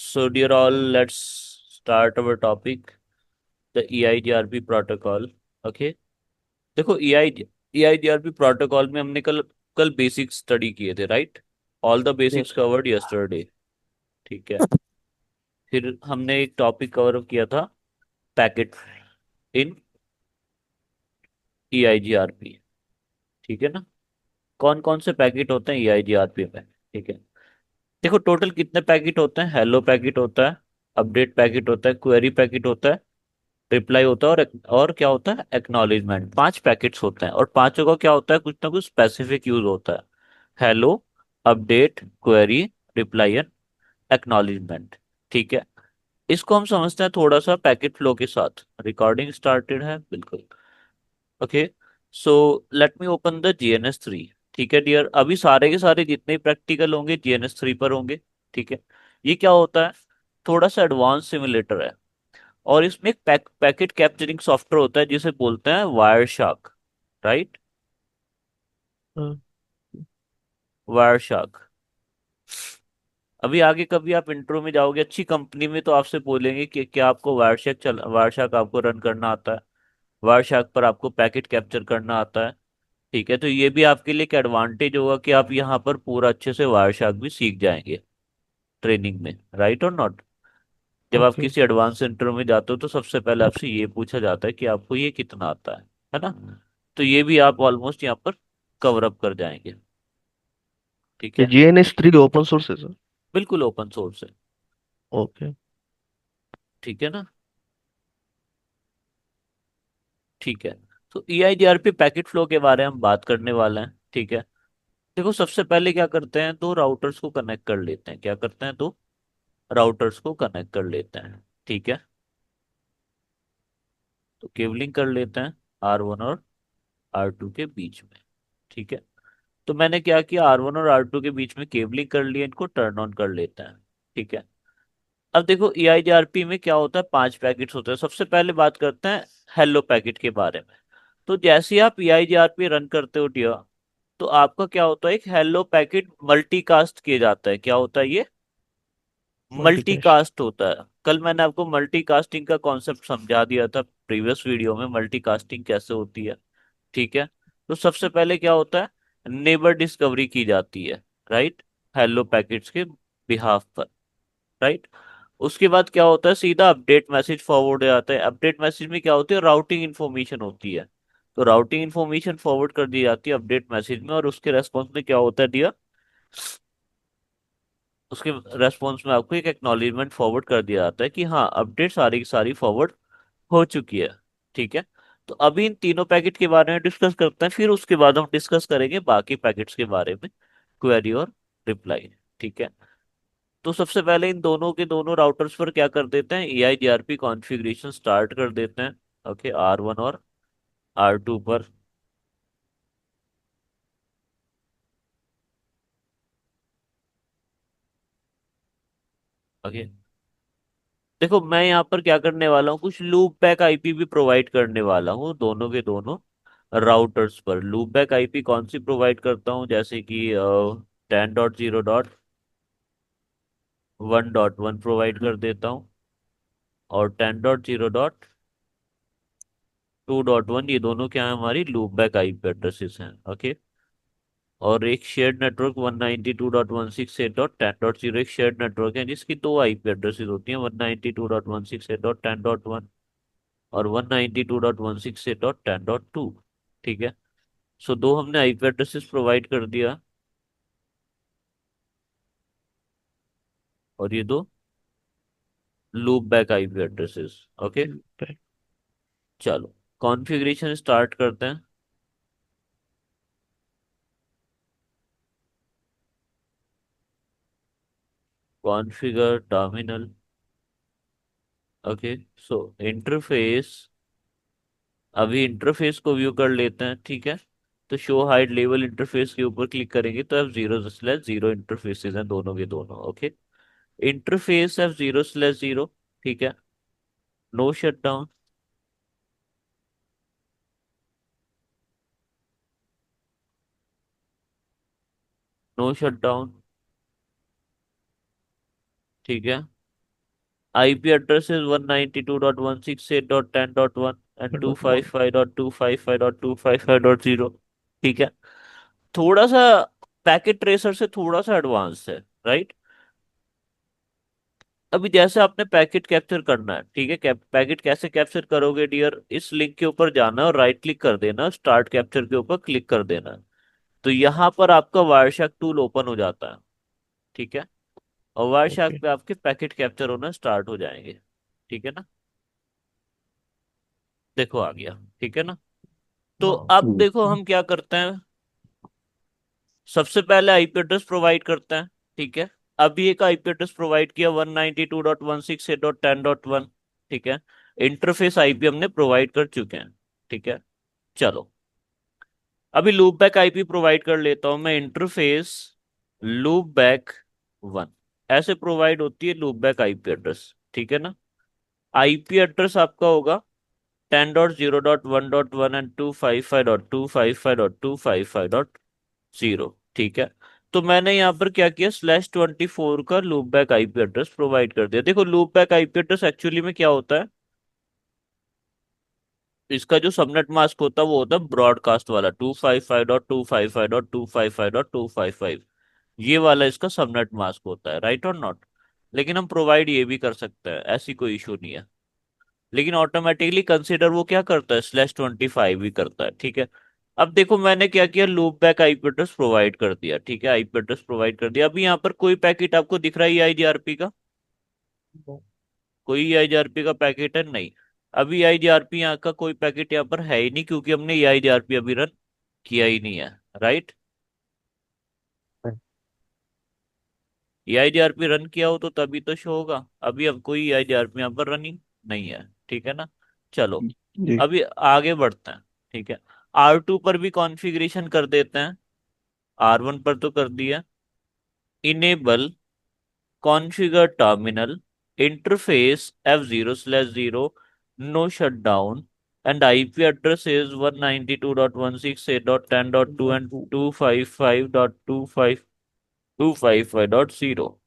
So, dear all, let's start our topic, the EIGRP protocol. Okay. देखो EIGRP protocol में हमने कल कल बेसिक्स स्टडी किए थे, right? All the basics yes. Covered yesterday. ठीक है। फिर हमने एक टॉपिक कवर किया था, पैकेट इन EIGRP। ठीक है ना? कौन कौन से पैकेट होते हैं EIGRP में? ठीक है। देखो, टोटल कितने पैकेट होते हैं? हेलो पैकेट होता है, अपडेट पैकेट होता है, क्वेरी पैकेट होता है, रिप्लाई होता है, और क्या होता है? एक्नॉलेजमेंट। पांच पैकेट्स होते हैं, और पांचों का क्या होता है? कुछ ना कुछ स्पेसिफिक यूज होता है। Hello, update, query, reply and acknowledgement. ठीक है। इसको हम समझते हैं थोड़ा सा पैकेट फ्लो के साथ। रिकॉर्डिंग स्टार्टेड है, बिल्कुल। Okay. So let me open the GNS3। ठीक है डियर, अभी सारे के सारे जितने प्रैक्टिकल होंगे GNS3 पर होंगे। ठीक है। ये क्या होता है? थोड़ा सा एडवांस सिमुलेटर है, और इसमें एक पैकेट कैप्चरिंग सॉफ्टवेयर होता है जिसे बोलते हैं वायर शार्क। राइट? हाँ। Wire shark. अभी आगे कभी आप इंट्रो में जाओगे अच्छी कंपनी में, तो आपसे बोलेंगे कि क्या आपको वायर शार्क आपको रन करना आता है? वायर शार्क पर आपको पैकेट कैप्चर करना आता है? ठीक है, तो ये भी आपके लिए एक एडवांटेज होगा कि आप यहाँ पर पूरा अच्छे से वायर शार्क भी सीख जाएंगे ट्रेनिंग में। राइट और नॉट? जब आप ओके। किसी एडवांस इंटरव्यू में जाते हो तो सबसे पहले आपसे ये पूछा जाता है कि आपको ये कितना आता है ना? तो ये भी आप ऑलमोस्ट यहाँ पर कवर अप कर जाएंगे। ठीक ये है। GNS3 ओपन सोर्स है सर? बिल्कुल ओपन सोर्स है। ओके। ठीक है ना? ठीक है। तो EIGRP पैकेट फ्लो के बारे में हम बात करने वाले हैं। ठीक है। देखो, सबसे पहले क्या करते हैं, दो राउटर्स को कनेक्ट कर लेते हैं। क्या करते हैं? दो राउटर्स को कनेक्ट कर लेते हैं। ठीक है। तो केबलिंग कर लेते हैं R1 और R2 के बीच में। ठीक है। तो मैंने क्या किया, R1 और R2 के बीच में केबलिंग कर लिया, इनको टर्न ऑन कर लेते हैं। ठीक है। अब देखो, EIGRP में क्या होता है, पांच पैकेट्स होते हैं। सबसे पहले बात करते हैं हेलो पैकेट के बारे में। तो जैसे ही आप EIGRP रन करते हो डियर, तो आपका क्या होता है, एक हेलो पैकेट मल्टीकास्ट किया जाता है। क्या होता है ये? मल्टीकैश। मल्टीकास्ट होता है। कल मैंने आपको मल्टीकास्टिंग का कॉन्सेप्ट समझा दिया था प्रीवियस वीडियो में, मल्टीकास्टिंग कैसे होती है। ठीक है। तो सबसे पहले क्या होता है, नेबर डिस्कवरी की जाती है, राइट? हेलो पैकेट्स के बिहाफ पर। राइट। उसके बाद क्या होता है, सीधा अपडेट मैसेज फॉरवर्ड हो जाता है। अपडेट मैसेज में क्या होती है, राउटिंग इन्फॉर्मेशन होती है। तो राउटिंग इन्फॉर्मेशन फॉरवर्ड कर दी जाती है अपडेट मैसेज में, और उसके रेस्पॉन्स में क्या होता है डियर, उसके रेस्पॉन्स में आपको एक एक्नॉलेजमेंट फॉरवर्ड कर दिया जाता है कि हाँ, अपडेट सारी की सारी फॉरवर्ड हो चुकी है। ठीक है। तो अभी इन तीनों पैकेट के बारे में डिस्कस करते हैं, फिर उसके बाद हम डिस्कस करेंगे बाकी पैकेट्स के बारे में, क्वेरी और रिप्लाई। ठीक है। तो सबसे पहले इन दोनों के दोनों राउटर्स पर क्या कर देते हैं, EIGRP कॉन्फ़िगरेशन स्टार्ट कर देते हैं। ओके, R1 और R2 पर। ओके। देखो, मैं यहाँ पर क्या करने वाला हूँ, कुछ लूप बैक आईपी भी प्रोवाइड करने वाला हूँ दोनों के दोनों राउटर्स पर। लूप बैक आईपी कौन सी प्रोवाइड करता हूँ, जैसे कि 10.0.1.1 प्रोवाइड कर देता हूँ, और 10.0.2.1, ये दोनों क्या है, हमारी लूप बैक आईपी एड्रेसेस हैं। ओके। और एक शेयर्ड नेटवर्क 192.168.10.0, एक शेयर्ड नेटवर्क है जिसकी दो आईपी एड्रेसेस होती हैं, 192.168.10.1 और 192.168.10.2। ठीक है। सो दो हमने आईपी एड्रेसेस प्रोवाइड कर दिया, और ये दो loop back IP addresses. Okay. चलो, कॉन्फ़िगरेशन स्टार्ट करते हैं। Configure terminal. ओके। सो इंटरफेस, अभी इंटरफेस को व्यू कर लेते हैं। ठीक है। तो शो हाइड लेवल इंटरफेस के ऊपर क्लिक करेंगे तो F0/0 इंटरफेसेस हैं दोनों के दोनों। ओके। Interface F0/0। ठीक है। No shut down. No shut down. ठीक है। IP address is 192.168.10.1 and 255.255.255.0। ठीक है, थोड़ा सा पैकेट ट्रेसर से थोड़ा सा एडवांस है, राइट। अभी जैसे आपने पैकेट कैप्चर करना है, ठीक है, पैकेट कैसे कैप्चर करोगे डियर, इस लिंक के ऊपर जाना है और राइट क्लिक कर देना, स्टार्ट कैप्चर के ऊपर क्लिक कर देना है। तो यहाँ पर आपका वायरशार्क टूल ओपन हो जाता है, ठीक है, और वायरशार्क ओके। पे आपके पैकेट कैप्चर होना स्टार्ट हो जाएंगे, ठीक है ना। देखो आ गया, ठीक है ना। तो हाँ। अब देखो हम क्या करते हैं, सबसे पहले आईपी एड्रेस प्रोवाइड करते हैं, ठीक है। अभी एक आईपी एड्रेस प्रोवाइड किया 192.168.10.1, ठीक है। इंटरफेस आईपी हमने प्रोवाइड कर चुके हैं, ठीक है। चलो, अभी लूप बैक आईपी प्रोवाइड कर लेता हूं मैं, इंटरफेस लूप बैक 1, ऐसे प्रोवाइड होती है लूप बैक आईपी एड्रेस, ठीक है ना। आईपी एड्रेस आपका होगा 10.0.1.1 एंड 255.255.255.0, ठीक है। तो मैंने यहाँ पर क्या किया, /24 का loop back IP address provide कर दिया। देखो loop back IP address actually में क्या होता है, इसका जो सबनेट मास्क होता है वो होता है ब्रॉडकास्ट वाला, 255.255.255.255, ये वाला इसका सबनेट मास्क होता है, राइट और नॉट। लेकिन हम प्रोवाइड ये भी कर सकते हैं, ऐसी कोई इशू नहीं है। लेकिन ऑटोमेटिकली कंसिडर वो क्या करता है, /25 ही करता है, ठीक है। अब देखो मैंने क्या किया, loop back IP address provide कर दिया, ठीक है, आईपी एड्रेस प्रोवाइड कर दिया। अभी यहाँ पर कोई पैकेट आपको दिख रहा है आईजीआरपी का, कोई आईजीआरपी का पैकेट है नहीं। अभी आईजीआरपी यहाँ का कोई पैकेट यहाँ पर है ही नहीं, क्योंकि हमने ये आईजीआरपी अभी रन किया ही नहीं है, राइट। ये आईजीआरपी रन किया हो तो तभी तो शो होगा, अभी अब कोई आईजीआरपी यहाँ पर रनिंग नहीं है, ठीक है ना। चलो, जी। अभी आगे बढ़ते हैं, ठीक है। R2 पर भी कॉन्फ़िगरेशन कर देते हैं, R1 पर तो कर दिया। Enable configure terminal interface F0/0 no shutdown and IP address is 192.168.10.2 and 255.255.0।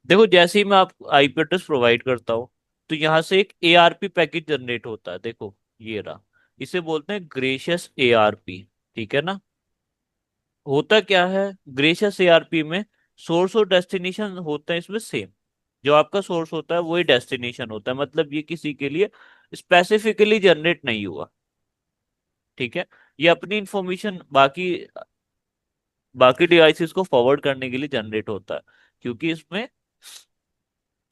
देखो जैसे ही मैं आप आईपी एड्रेस प्रोवाइड करता हूँ, तो यहाँ से एक एआरपी पैकेज जनरेट होता है, देखो ये रहा, इसे बोलते हैं ग्रेशियस एआरपी, ठीक है ना। होता क्या है, ग्रेशियस एआरपी में सोर्स और डेस्टिनेशन होता है इसमें सेम, जो आपका सोर्स होता है वही डेस्टिनेशन होता है, मतलब ये किसी के लिए स्पेसिफिकली जनरेट नहीं हुआ, ठीक है। ये अपनी इंफॉर्मेशन बाकी बाकी डिवाइसेस को फॉरवर्ड करने के लिए जनरेट होता है, क्योंकि इसमें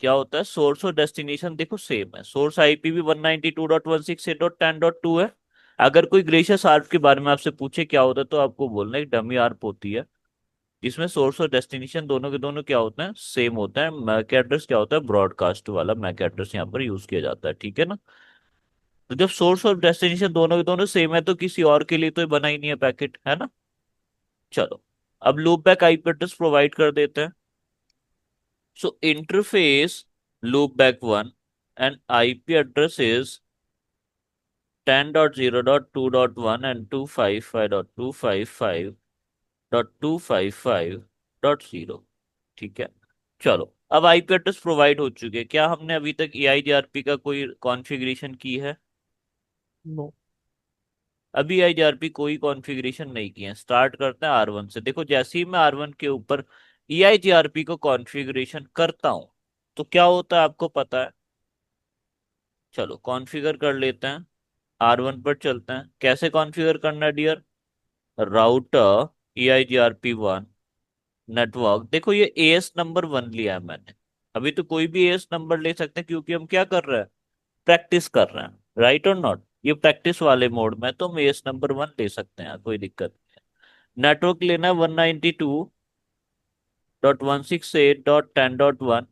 क्या होता है, सोर्स और डेस्टिनेशन देखो सेम है। सोर्स आईपी भी 192.168.10.2 है। अगर कोई ग्रेशियस आर्प के बारे में आपसे पूछे क्या होता है, तो आपको बोलना है एक डमी आर्प होती है, इसमें सोर्स और डेस्टिनेशन दोनों के दोनों क्या होते हैं, सेम होता है। मैक एड्रेस क्या होता है, ब्रॉडकास्ट वाला मैक एड्रेस यहाँ पर यूज किया जाता है, ठीक है ना। तो जब सोर्स और डेस्टिनेशन दोनों के दोनों सेम है, तो किसी और के लिए तो ये बना ही नहीं है पैकेट, है ना। चलो, अब loop back IP address provide कर देते हैं। So interface loop back 1 and IP address is 10.0.2.1 and 255.255.255.0, ठीक है। चलो, अब आईपी एड्रेस प्रोवाइड हो चुके हैं, क्या हमने अभी तक EIGRP का कोई कॉन्फ़िगरेशन की है, नो। अभी EIGRP कोई कॉन्फ़िगरेशन नहीं किया है। स्टार्ट करते हैं R1 से। देखो जैसे ही मैं R1 के ऊपर EIGRP को कॉन्फ़िगरेशन करता हूं, तो क्या होता है आपको पता है। चलो कॉन्फ़िगर कर लेते हैं, R1 पर चलते हैं। कैसे कॉन्फ़िगर करना है डियर, राउटर EIGRP1 नेटवर्क, देखो ये AS नंबर 1 लिया है मैंने। अभी तो कोई भी AS नंबर ले सकते हैं, क्योंकि हम क्या कर रहे हैं, प्रैक्टिस कर रहे हैं, राइट और नॉट। ये प्रैक्टिस वाले मोड में, तो हम AS नंबर 1 ले सकते हैं, कोई दिक्कत नहीं है। नेटवर्क लेना है 192.168.10.1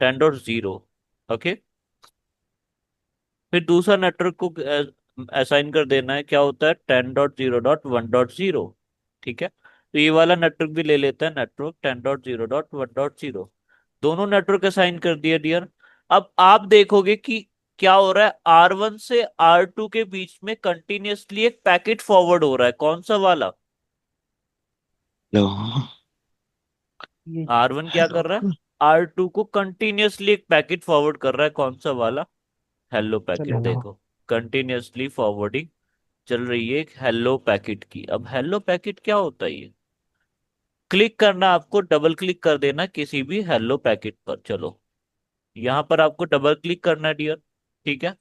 10.0, ओके। फिर दूसरा नेटवर्क को असाइन कर देना है, क्या होता है, 10.0.1.0, ठीक है। तो ये वाला नेटवर्क भी ले लेते हैं, नेटवर्क 10.0.1.0। दोनों नेटवर्क असाइन कर दिए डियर। अब आप देखोगे कि क्या हो रहा है, R1 से R2 के बीच में कंटिन्यूअसली एक पैकेट फॉरवर्ड हो रहा है, कौन सा वाला, नो। ये R1 क्या हेलो। कर रहा है, R2 को कंटिन्यूअसली एक पैकेट फॉरवर्ड कर रहा है, कौन सा वाला? Hello packet. चलेगा। देखो, कंटिन्यूअसली फॉरवर्डिंग चल रही है एक हेलो पैकेट की। अब हेलो पैकेट क्या होता है ये? क्लिक करना आपको, डबल क्लिक कर देना किसी भी हेलो पैकेट पर। चलो, यहां पर आपको डबल क्लिक करना है डियर। ठीक है,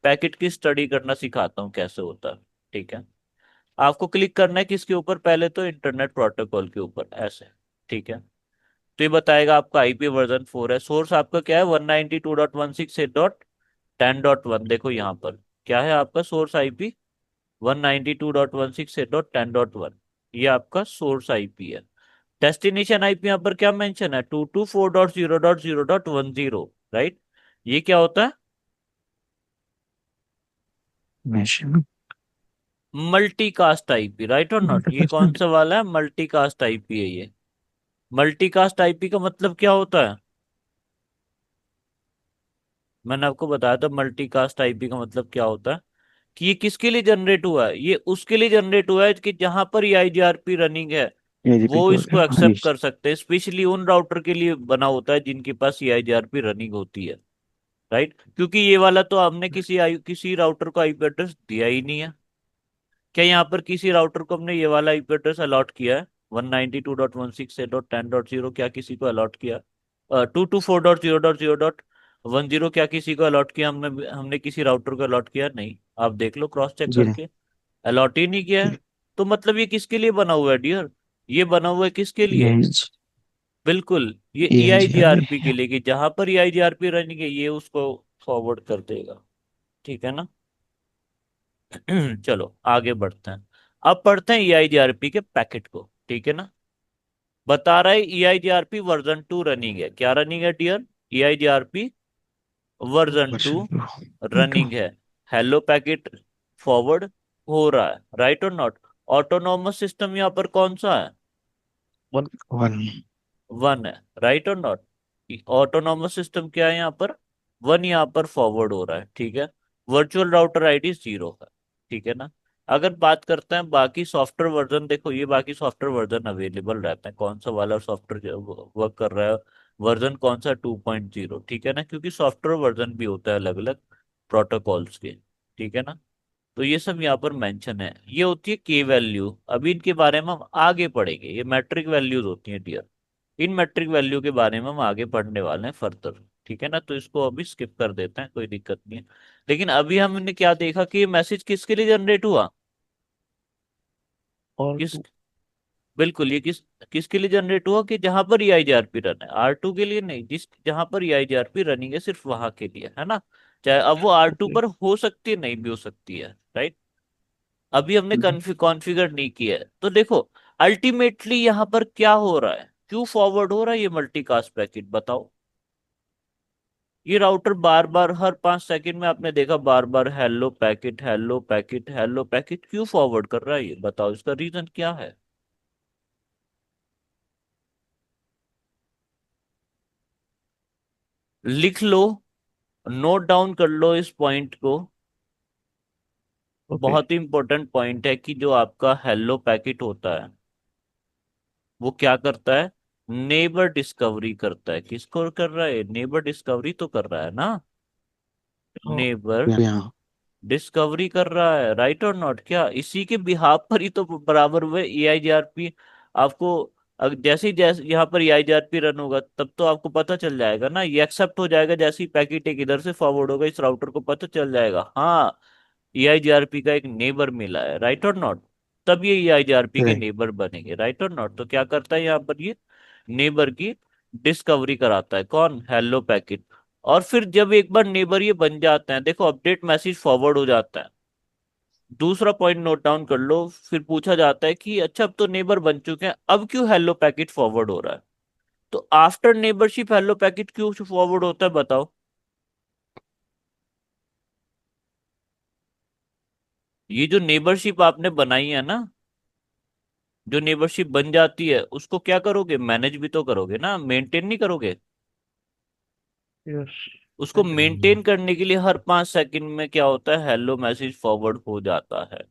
पैकेट की स्टडी करना सिखाता हूँ कैसे होता है। ठीक है, आपको क्लिक करना है किसके ऊपर? पहले तो इंटरनेट प्रोटोकॉल के ऊपर, ऐसे। ठीक है, तो ये बताएगा आपका आईपी वर्जन 4 है। सोर्स आपका क्या है? 192.168.10.1। देखो यहाँ पर क्या है आपका सोर्स आईपी? 192.168.10.1। ये आपका सोर्स आईपी है। डेस्टिनेशन आईपी यहाँ पर क्या मेंशन है? 224.0.0.10। राइट, ये क्या होता है? मशीन। मल्टीकास्ट आईपी, राइट और नॉट? ये कौन सा वाला है? मल्टीकास्ट आईपी है ये। मल्टीकास्ट आईपी का मतलब क्या होता है? मैंने आपको बताया था मल्टीकास्ट आईपी का मतलब क्या होता है। कि ये किसके लिए जनरेट हुआ है? ये उसके लिए जनरेट हुआ है कि जहां पर ये आईजीआरपी रनिंग है ये रिपीट वो हो इसको गया, हाँ जी। एक्सेप्ट कर सकते हैं। स्पेशली उन राउटर के लिए बना होता है जिनके पास ये आईजीआरपी रनिंग होती है। राइट, क्योंकि ये वाला तो हमने किसी राउटर को आईपी एड्रेस दिया ही नहीं है। क्या यहाँ पर किसी राउटर को हमने ये वाला आईपी एड्रेस अलॉट किया है? 192.168.10.0? क्या किसी को अलॉट किया? 224.0.0.10 क्या किसी को अलॉट किया? हमने हमने किसी राउटर को अलॉट किया? नहीं। आप देख लो क्रॉस चेक जी नहीं। करके, अलॉट ही नहीं किया है। तो मतलब ये किसके लिए बना हुआ है डियर? ये बना हुआ है किसके ये लिए? बिल्कुल, ये ये जी हाँ जी। ईआईजीआरपी के लिए, कि जहां पर ईआईजीआरपी रनिंग है ये उसको फॉरवर्ड कर देगा। ठीक है ना? चलो आगे बढ़ते हैं। अब पढ़ते हैं ईआईजीआरपी के पैकेट को। ठीक है ना? बता रहा है ईआईजीआरपी वर्जन 2 रनिंग है। क्या रनिंग है dear? EIGRP version 2 version two. Running है। हेलो पैकेट फॉरवर्ड हो रहा है, राइट और नॉट? ऑटोनॉमस सिस्टम यहाँ पर कौन सा है? One one. 1 है, राइट और नॉट? ऑटोनॉमस सिस्टम क्या है यहाँ पर? 1 यहाँ पर फॉरवर्ड हो रहा है। ठीक है, वर्चुअल राउटर आईडी 0 है। ठीक है ना? अगर बात करते हैं बाकी सॉफ्टवेयर वर्जन, देखो ये बाकी सॉफ्टवेयर वर्जन अवेलेबल रहते हैं, कौन सा वाला सॉफ्टवेयर वर्क कर रहा है, वर्जन कौन सा 2.0। ठीक है ना? क्योंकि सॉफ्टवेयर वर्जन भी होता है अलग अलग प्रोटोकॉल्स के। ठीक है ना? तो ये सब यहाँ पर मेंशन है। ये होती है के वैल्यू, अभी इनके बारे में हम आगे पढ़ेंगे। ये मैट्रिक वैल्यूज होती हैं डियर। इन मैट्रिक वैल्यू के बारे में हम आगे पढ़ने वाले हैं फर्दर। ठीक है ना? तो इसको अभी स्किप कर देते हैं, कोई दिक्कत नहीं है। लेकिन अभी हमने क्या देखा कि ये मैसेज किसके लिए जनरेट हुआ? और किस टू। बिल्कुल, ये किसके लिए जनरेट हुआ? कि जहां पर ईआईजीआरपी रन है। R2 के लिए नहीं, जिस जहां पर ईआईजीआरपी रनिंग है सिर्फ वहां के लिए, है ना? चाहे अब वो R2 ओके। पर हो सकती है, नहीं भी हो सकती है। राइट, अभी हमने कॉन्फ़िगर नहीं किया है। तो देखो, अल्टीमेटली यहाँ पर क्या हो रहा है? क्यों फॉरवर्ड हो रहा है ये मल्टीकास्ट पैकेट? बताओ। ये राउटर बार बार हर 5 सेकंड में, आपने देखा, बार बार hello packet, hello packet, hello packet क्यों फॉरवर्ड कर रहा है? ये बताओ, इसका रीजन क्या है? लिख लो, नोट डाउन कर लो इस पॉइंट को। ओके। बहुत ही इंपॉर्टेंट पॉइंट है कि जो आपका हेलो पैकेट होता है वो क्या करता है? नेबर डिस्कवरी करता है। किसको कर रहा है? नेबर डिस्कवरी तो कर रहा है ना? नेबर यहाँ। डिस्कवरी कर रहा है, राइट और नॉट? क्या इसी के बिहाफ पर ही तो बराबर हुए एआईजीआरपी आपको? जैसे ही जैसे यहाँ पर एआईजीआरपी रन होगा तब तो आपको पता चल जाएगा ना, ये एक्सेप्ट हो जाएगा। जैसे ही पैकेट एक इधर से फॉरवर्ड होगा इस राउटर को पता चल जाएगा, हाँ एआईजीआरपी का एक नेबर मिला है, राइट और नॉट? तब ये एआईजीआरपी के राइट। नेबर बनेंगे, राइट और नॉट? तो क्या करता है यहाँ पर ये? नेबर की डिस्कवरी कराता है। कौन? Hello packet. और फिर जब एक बार नेबर ये बन जाते हैं, देखो अपडेट मैसेज फॉरवर्ड हो जाता है। दूसरा पॉइंट नोट डाउन कर लो, फिर पूछा जाता है कि अच्छा अब तो नेबर बन चुके हैं, अब क्यों हेलो पैकेट फॉरवर्ड हो रहा है? तो आफ्टर नेबरशिप हेलो पैकेट क्यों फॉरवर्ड होता है? बताओ। ये जो नेबरशिप आपने बनाई है ना, जो नेबरशिप बन जाती है उसको क्या करोगे? मैनेज भी तो करोगे ना, मेंटेन नहीं करोगे? यस। उसको मेंटेन करने के लिए हर 5 सेकंड में क्या होता है? हेलो मैसेज फॉरवर्ड हो जाता है।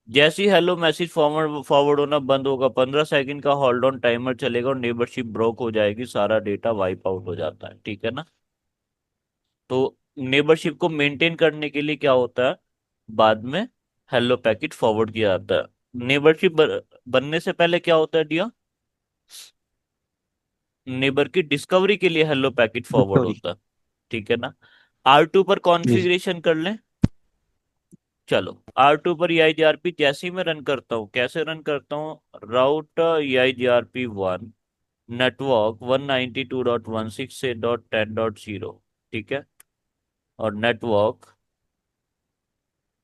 जैसे ही हेलो मैसेज फॉरवर्ड फॉरवर्ड होना बंद होगा, 15 सेकंड का होल्ड ऑन टाइमर चलेगा और नेबरशिप ब्रोक हो जाएगी, सारा डेटा वाइप आउट हो जाता है, ठीक है ना। तो नेबरशिप को मेंटेन करने के लिए क्या होता है, बाद में हेलो पैकेट फॉरवर्ड किया जाता है। नेबरशिप बनने से पहले क्या होता है डिया, नेबर की डिस्कवरी के लिए हेलो पैकेट फॉरवर्ड डिस्कवरी। होता है, ठीक है ना। R2 पर यस। कॉन्फ़िगरेशन कर लें। चलो, R2 पर EIGRP जैसे ही मैं रन करता हूँ, कैसे रन करता हूँ, राउट EIGRP 1 नेटवर्क 192.168 से .10.0, ठीक है। और नेटवर्क,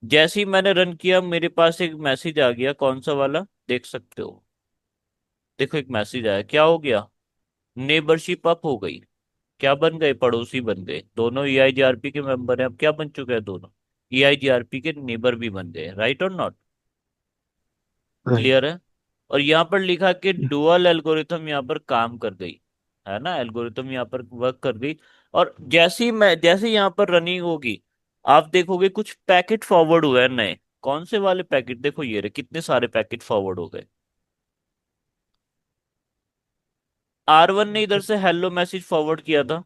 जैसे ही मैंने रन किया मेरे पास एक मैसेज आ गया, कौन सा वाला देख सकते हो, देखो एक मैसेज आया, क्या हो गया, नेबरशिप अप हो गई। क्या बन गए, पड़ोसी बन गए, दोनों EIGRP के मेंबर हैं, अब क्या बन चुके हैं दोनों, EIGRP के नेबर भी बन गए, राइट और नॉट। राइट। क्लियर है। और यहाँ पर लिखा कि डुअल एल्गोरिथम यहाँ पर काम कर गई, है ना, एल्गोरिथम यहाँ पर वर्क कर गई। और जैसे ही यहाँ पर रनिंग होगी, आप देखोगे कुछ पैकेट फॉरवर्ड हुए हैं नए। कौन से वाले पैकेट, देखो ये रहे, कितने सारे पैकेट फॉरवर्ड हो गए। R1 ने इधर से हेलो मैसेज फॉरवर्ड किया था,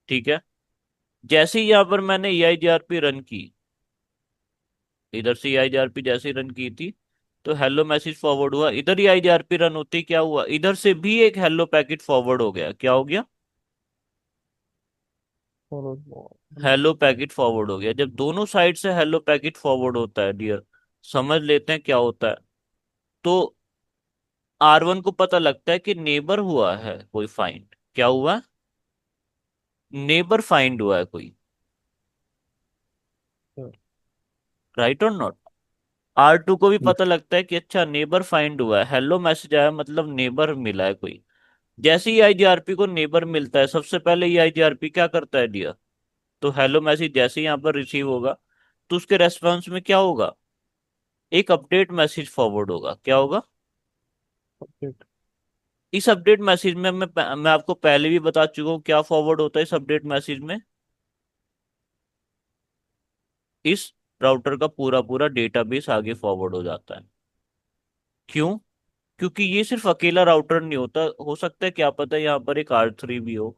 ठीक है। जैसे ही यहाँ पर मैंने EIGRP रन की, इधर से EIGRP जैसे ही रन की थी, तो हेलो मैसेज फॉरवर्ड हुआ, इधर EIGRP रन होते क्या हुआ, इधर से भी एक हेलो पैकेट फॉरवर्ड हो गया, क्या हो गया, फॉरवर्ड। हेलो पैकेट फॉरवर्ड हो गया। जब दोनों साइड से हेलो पैकेट फॉरवर्ड होता है डियर, समझ लेते हैं क्या होता है। तो R1 को पता लगता है कि नेबर हुआ है कोई फाइंड, क्या हुआ है, नेबर फाइंड हुआ है कोई, राइट और नॉट। R2 को भी पता यस। लगता है कि अच्छा नेबर फाइंड हुआ है, हेलो मैसेज आया मतलब नेबर मिला है कोई। जैसे ही IGRP को नेबर मिलता है, सबसे पहले ये IGRP क्या करता है डियर, तो हेलो मैसेज जैसे ही यहाँ पर रिसीव होगा, तो उसके रेस्पॉन्स में क्या होगा, एक अपडेट मैसेज फॉरवर्ड होगा, क्या होगा। इस अपडेट मैसेज में मैं आपको पहले भी बता चुका हूँ क्या फॉरवर्ड होता है इस अपडेट मैसेज में, इस राउटर का पूरा पूरा डेटाबेस आगे फॉरवर्ड हो जाता है। क्यों, क्योंकि ये सिर्फ अकेला राउटर नहीं होता, हो सकता है क्या पता यहाँ पर एक R3 भी हो,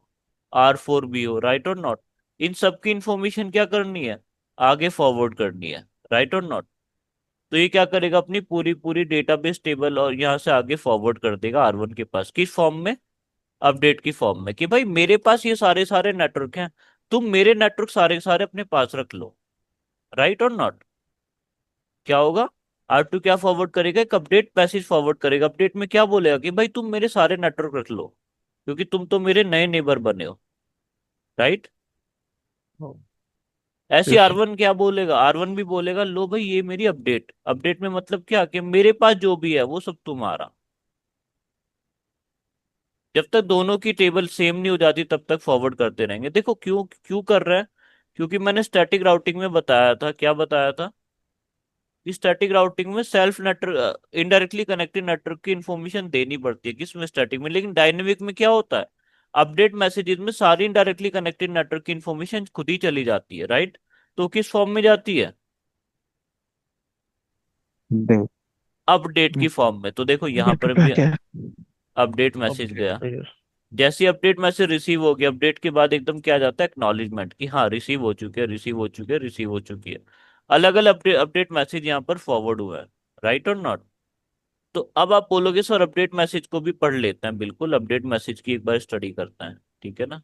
R4 भी हो, राइट और नॉट। इन सब की इंफॉर्मेशन क्या करनी है, आगे फॉरवर्ड करनी है, राइट और नॉट। तो ये क्या करेगा, अपनी पूरी पूरी डेटाबेस टेबल और यहाँ से आगे फॉरवर्ड कर देगा R1 के पास, किस फॉर्म में, अपडेट की फॉर्म में, कि भाई मेरे पास ये सारे सारे नेटवर्क हैं, तुम मेरे नेटवर्क सारे सारे अपने पास रख लो, राइट और नॉट। क्या होगा, R2 क्या फॉरवर्ड करेगा, एक अपडेट मैसेज फॉरवर्ड करेगा, अपडेट में क्या बोलेगा कि भाई तुम मेरे सारे नेटवर्क रख लो, क्योंकि तुम तो मेरे नए नेबर बने हो, राइट। ऐसे यस। R1 क्या बोलेगा, R1 भी बोलेगा लो भाई ये मेरी अपडेट, अपडेट में मतलब क्या कि मेरे पास जो भी है वो सब तुम्हारा। जब तक दोनों की टेबल सेम नहीं हो जाती तब तक फॉरवर्ड करते रहेंगे। देखो क्यों क्यों कर रहे हैं, क्योंकि मैंने स्टैटिक राउटिंग में बताया था, क्या बताया था, कि स्टैटिक राउटिंग में self network indirectly connected network की इंफॉर्मेशन देनी पड़ती है, किसमें, स्टैटिक में। लेकिन डायनेमिक में क्या होता है, अपडेट मैसेजेस में सारी इनडायरेक्टली कनेक्टेड नेटवर्क की इंफॉर्मेशन खुद ही चली जाती है, राइट। तो किस फॉर्म में जाती है, देख। अपडेट की फॉर्म में। तो देखो यहाँ पर नेटवर्क आ भी गया। Update message update. गया। यस। जैसे अपडेट मैसेज रिसीव हो गया, अपडेट के बाद एकदम क्या आ जाता है, एक्नॉलेजमेंट, कि हाँ रिसीव हो चुके हैं, रिसीव हो चुके हैं, रिसीव हो चुकी है। अलग अलग अपडेट अपडेट मैसेज यहाँ पर फॉरवर्ड हुआ है, राइट और नॉट। तो अब आप बोलोगे सर अपडेट मैसेज को भी पढ़ लेते हैं, बिल्कुल अपडेट मैसेज की एक बार स्टडी करते हैं, ठीक है ना।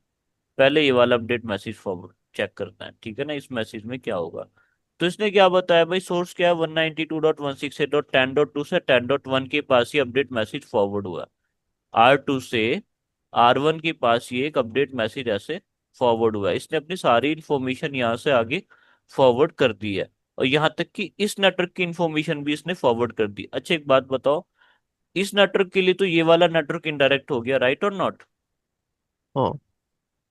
पहले ये वाला अपडेट मैसेज फॉरवर्ड चेक करते हैं, ठीक है ना, इस मैसेज में क्या होगा। तो इसने क्या बताया भाई, सोर्स क्या है, 192.168.10.2 से 10.1 के पास ही अपडेट मैसेज फॉरवर्ड हुआ। R2 से R1 के पास ये एक अपडेट मैसेज ऐसे फॉरवर्ड हुआ है, इसने अपनी सारी इंफॉर्मेशन यहाँ से आगे फॉरवर्ड कर दी है। और यहाँ तक कि इस नेटवर्क की इंफॉर्मेशन भी इसने फॉरवर्ड कर दी। अच्छा एक बात बताओ, इस नेटवर्क के लिए तो ये वाला नेटवर्क इनडायरेक्ट हो गया, राइट और नॉट। हाँ।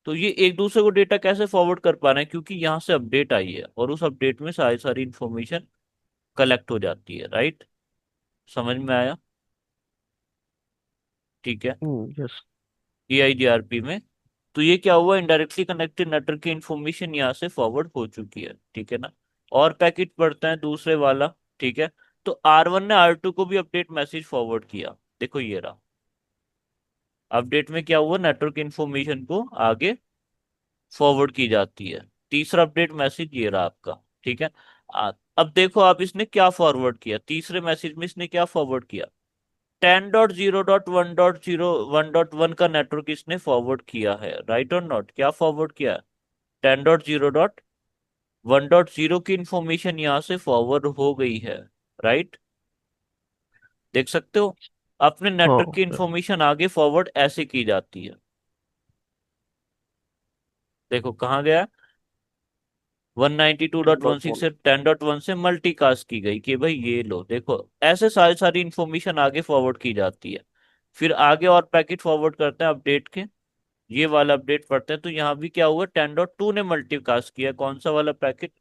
तो ये एक दूसरे को डेटा कैसे फॉरवर्ड कर पा रहे हैं, क्योंकि यहाँ से अपडेट आई है और उस अपडेट में सारी सारी इंफॉर्मेशन कलेक्ट हो जाती है, राइट। समझ में आया, ठीक है। यस। EIGRP में तो ये क्या हुआ, इनडायरेक्टली कनेक्टेड नेटवर्क की इंफॉर्मेशन यहाँ से फॉरवर्ड हो चुकी है, ठीक है ना। और पैकेट पढ़ते हैं दूसरे वाला। ठीक है। तो R1 ने R2 को भी अपडेट मैसेज फॉरवर्ड किया। देखो ये रहा। अपडेट में क्या हुआ, नेटवर्क इंफॉर्मेशन को आगे फॉरवर्ड की जाती है। तीसरा अपडेट मैसेज ये रहा आपका। ठीक है। अब देखो आप, इसने क्या फॉरवर्ड किया, तीसरे मैसेज में इसने क्या फॉरवर्ड किया। 10.0.1.0 1.1 का नेटवर्क इसने फॉरवर्ड किया है, राइट और नॉट, क्या फॉरवर्ड किया है। 10.0.1.0 की इंफॉर्मेशन यहां से फॉरवर्ड हो गई है, राइट। देख सकते हो, अपने नेटवर्क हाँ की yes। इंफॉर्मेशन आगे फॉरवर्ड ऐसे की जाती है। देखो कहाँ गया, 192.16 से 10.1 से मल्टीकास्ट की गई कि भाई ये लो, देखो ऐसे सारी सारी इंफॉर्मेशन आगे फॉरवर्ड की जाती है। फिर आगे और पैकेट फॉरवर्ड करते हैं अपडेट के। ये वाला अपडेट पढ़ते हैं, तो यहाँ भी क्या हुआ, 10.2 ने मल्टीकास्ट किया, कौन सा वाला पैकेट,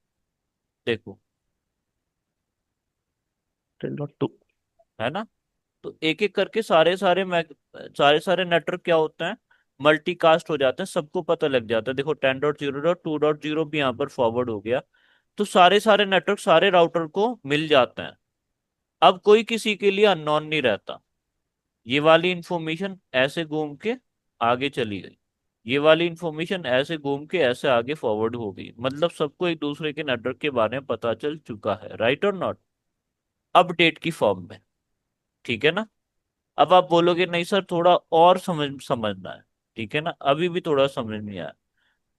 देखो, 10.2। है ना। तो एक एक करके सारे सारे नेटवर्क क्या होते हैं, मल्टीकास्ट हो जाते हैं, सबको पता लग जाता है। देखो 10.0.2.0 भी यहाँ पर फॉरवर्ड हो गया। तो सारे सारे नेटवर्क सारे राउटर को मिल जाते हैं। अब कोई किसी के लिए अननोन नहीं रहता। ये वाली इंफॉर्मेशन ऐसे घूम के आगे चली गई, ये वाली इंफॉर्मेशन ऐसे घूम के ऐसे आगे फॉरवर्ड हो गई, मतलब सबको एक दूसरे के नेटवर्क के बारे में पता चल चुका है, राइट और नॉट, अपडेट की फॉर्म में। ठीक है ना। अब आप बोलोगे नहीं सर थोड़ा और समझना है। ठीक है ना, अभी भी थोड़ा समझ नहीं आया।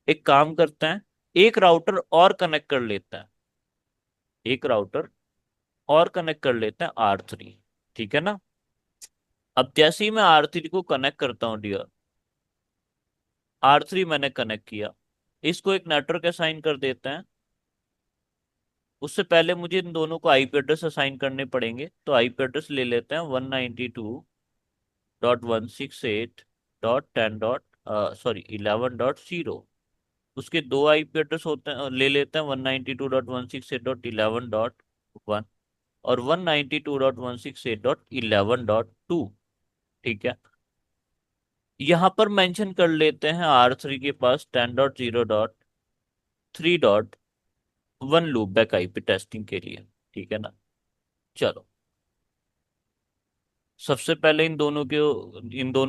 एक काम करते हैं, एक राउटर और कनेक्ट कर लेते हैं, एक राउटर और कनेक्ट कर लेते हैं R3। ठीक है ना। अब जैसे ही मैं R3 को कनेक्ट करता हूँ डियर, R3 मैंने कनेक्ट किया, इसको एक नेटवर्क असाइन कर देते हैं। उससे पहले मुझे इन दोनों को आईपी एड्रेस असाइन करने पड़ेंगे, तो आईपी एड्रेस ले लेते हैं 192.168.10. उसके दो आईपी एड्रेस होते हैं, ले लेते हैं 192.168.11.1 और 192.168.11.2। ठीक है। यहाँ पर मेंशन कर लेते हैं R3 के पास 10.0.3.1 लूप बैक आईपी टेस्टिंग के लिए। ठीक है ना। चलो, सबसे पहले इन दोनों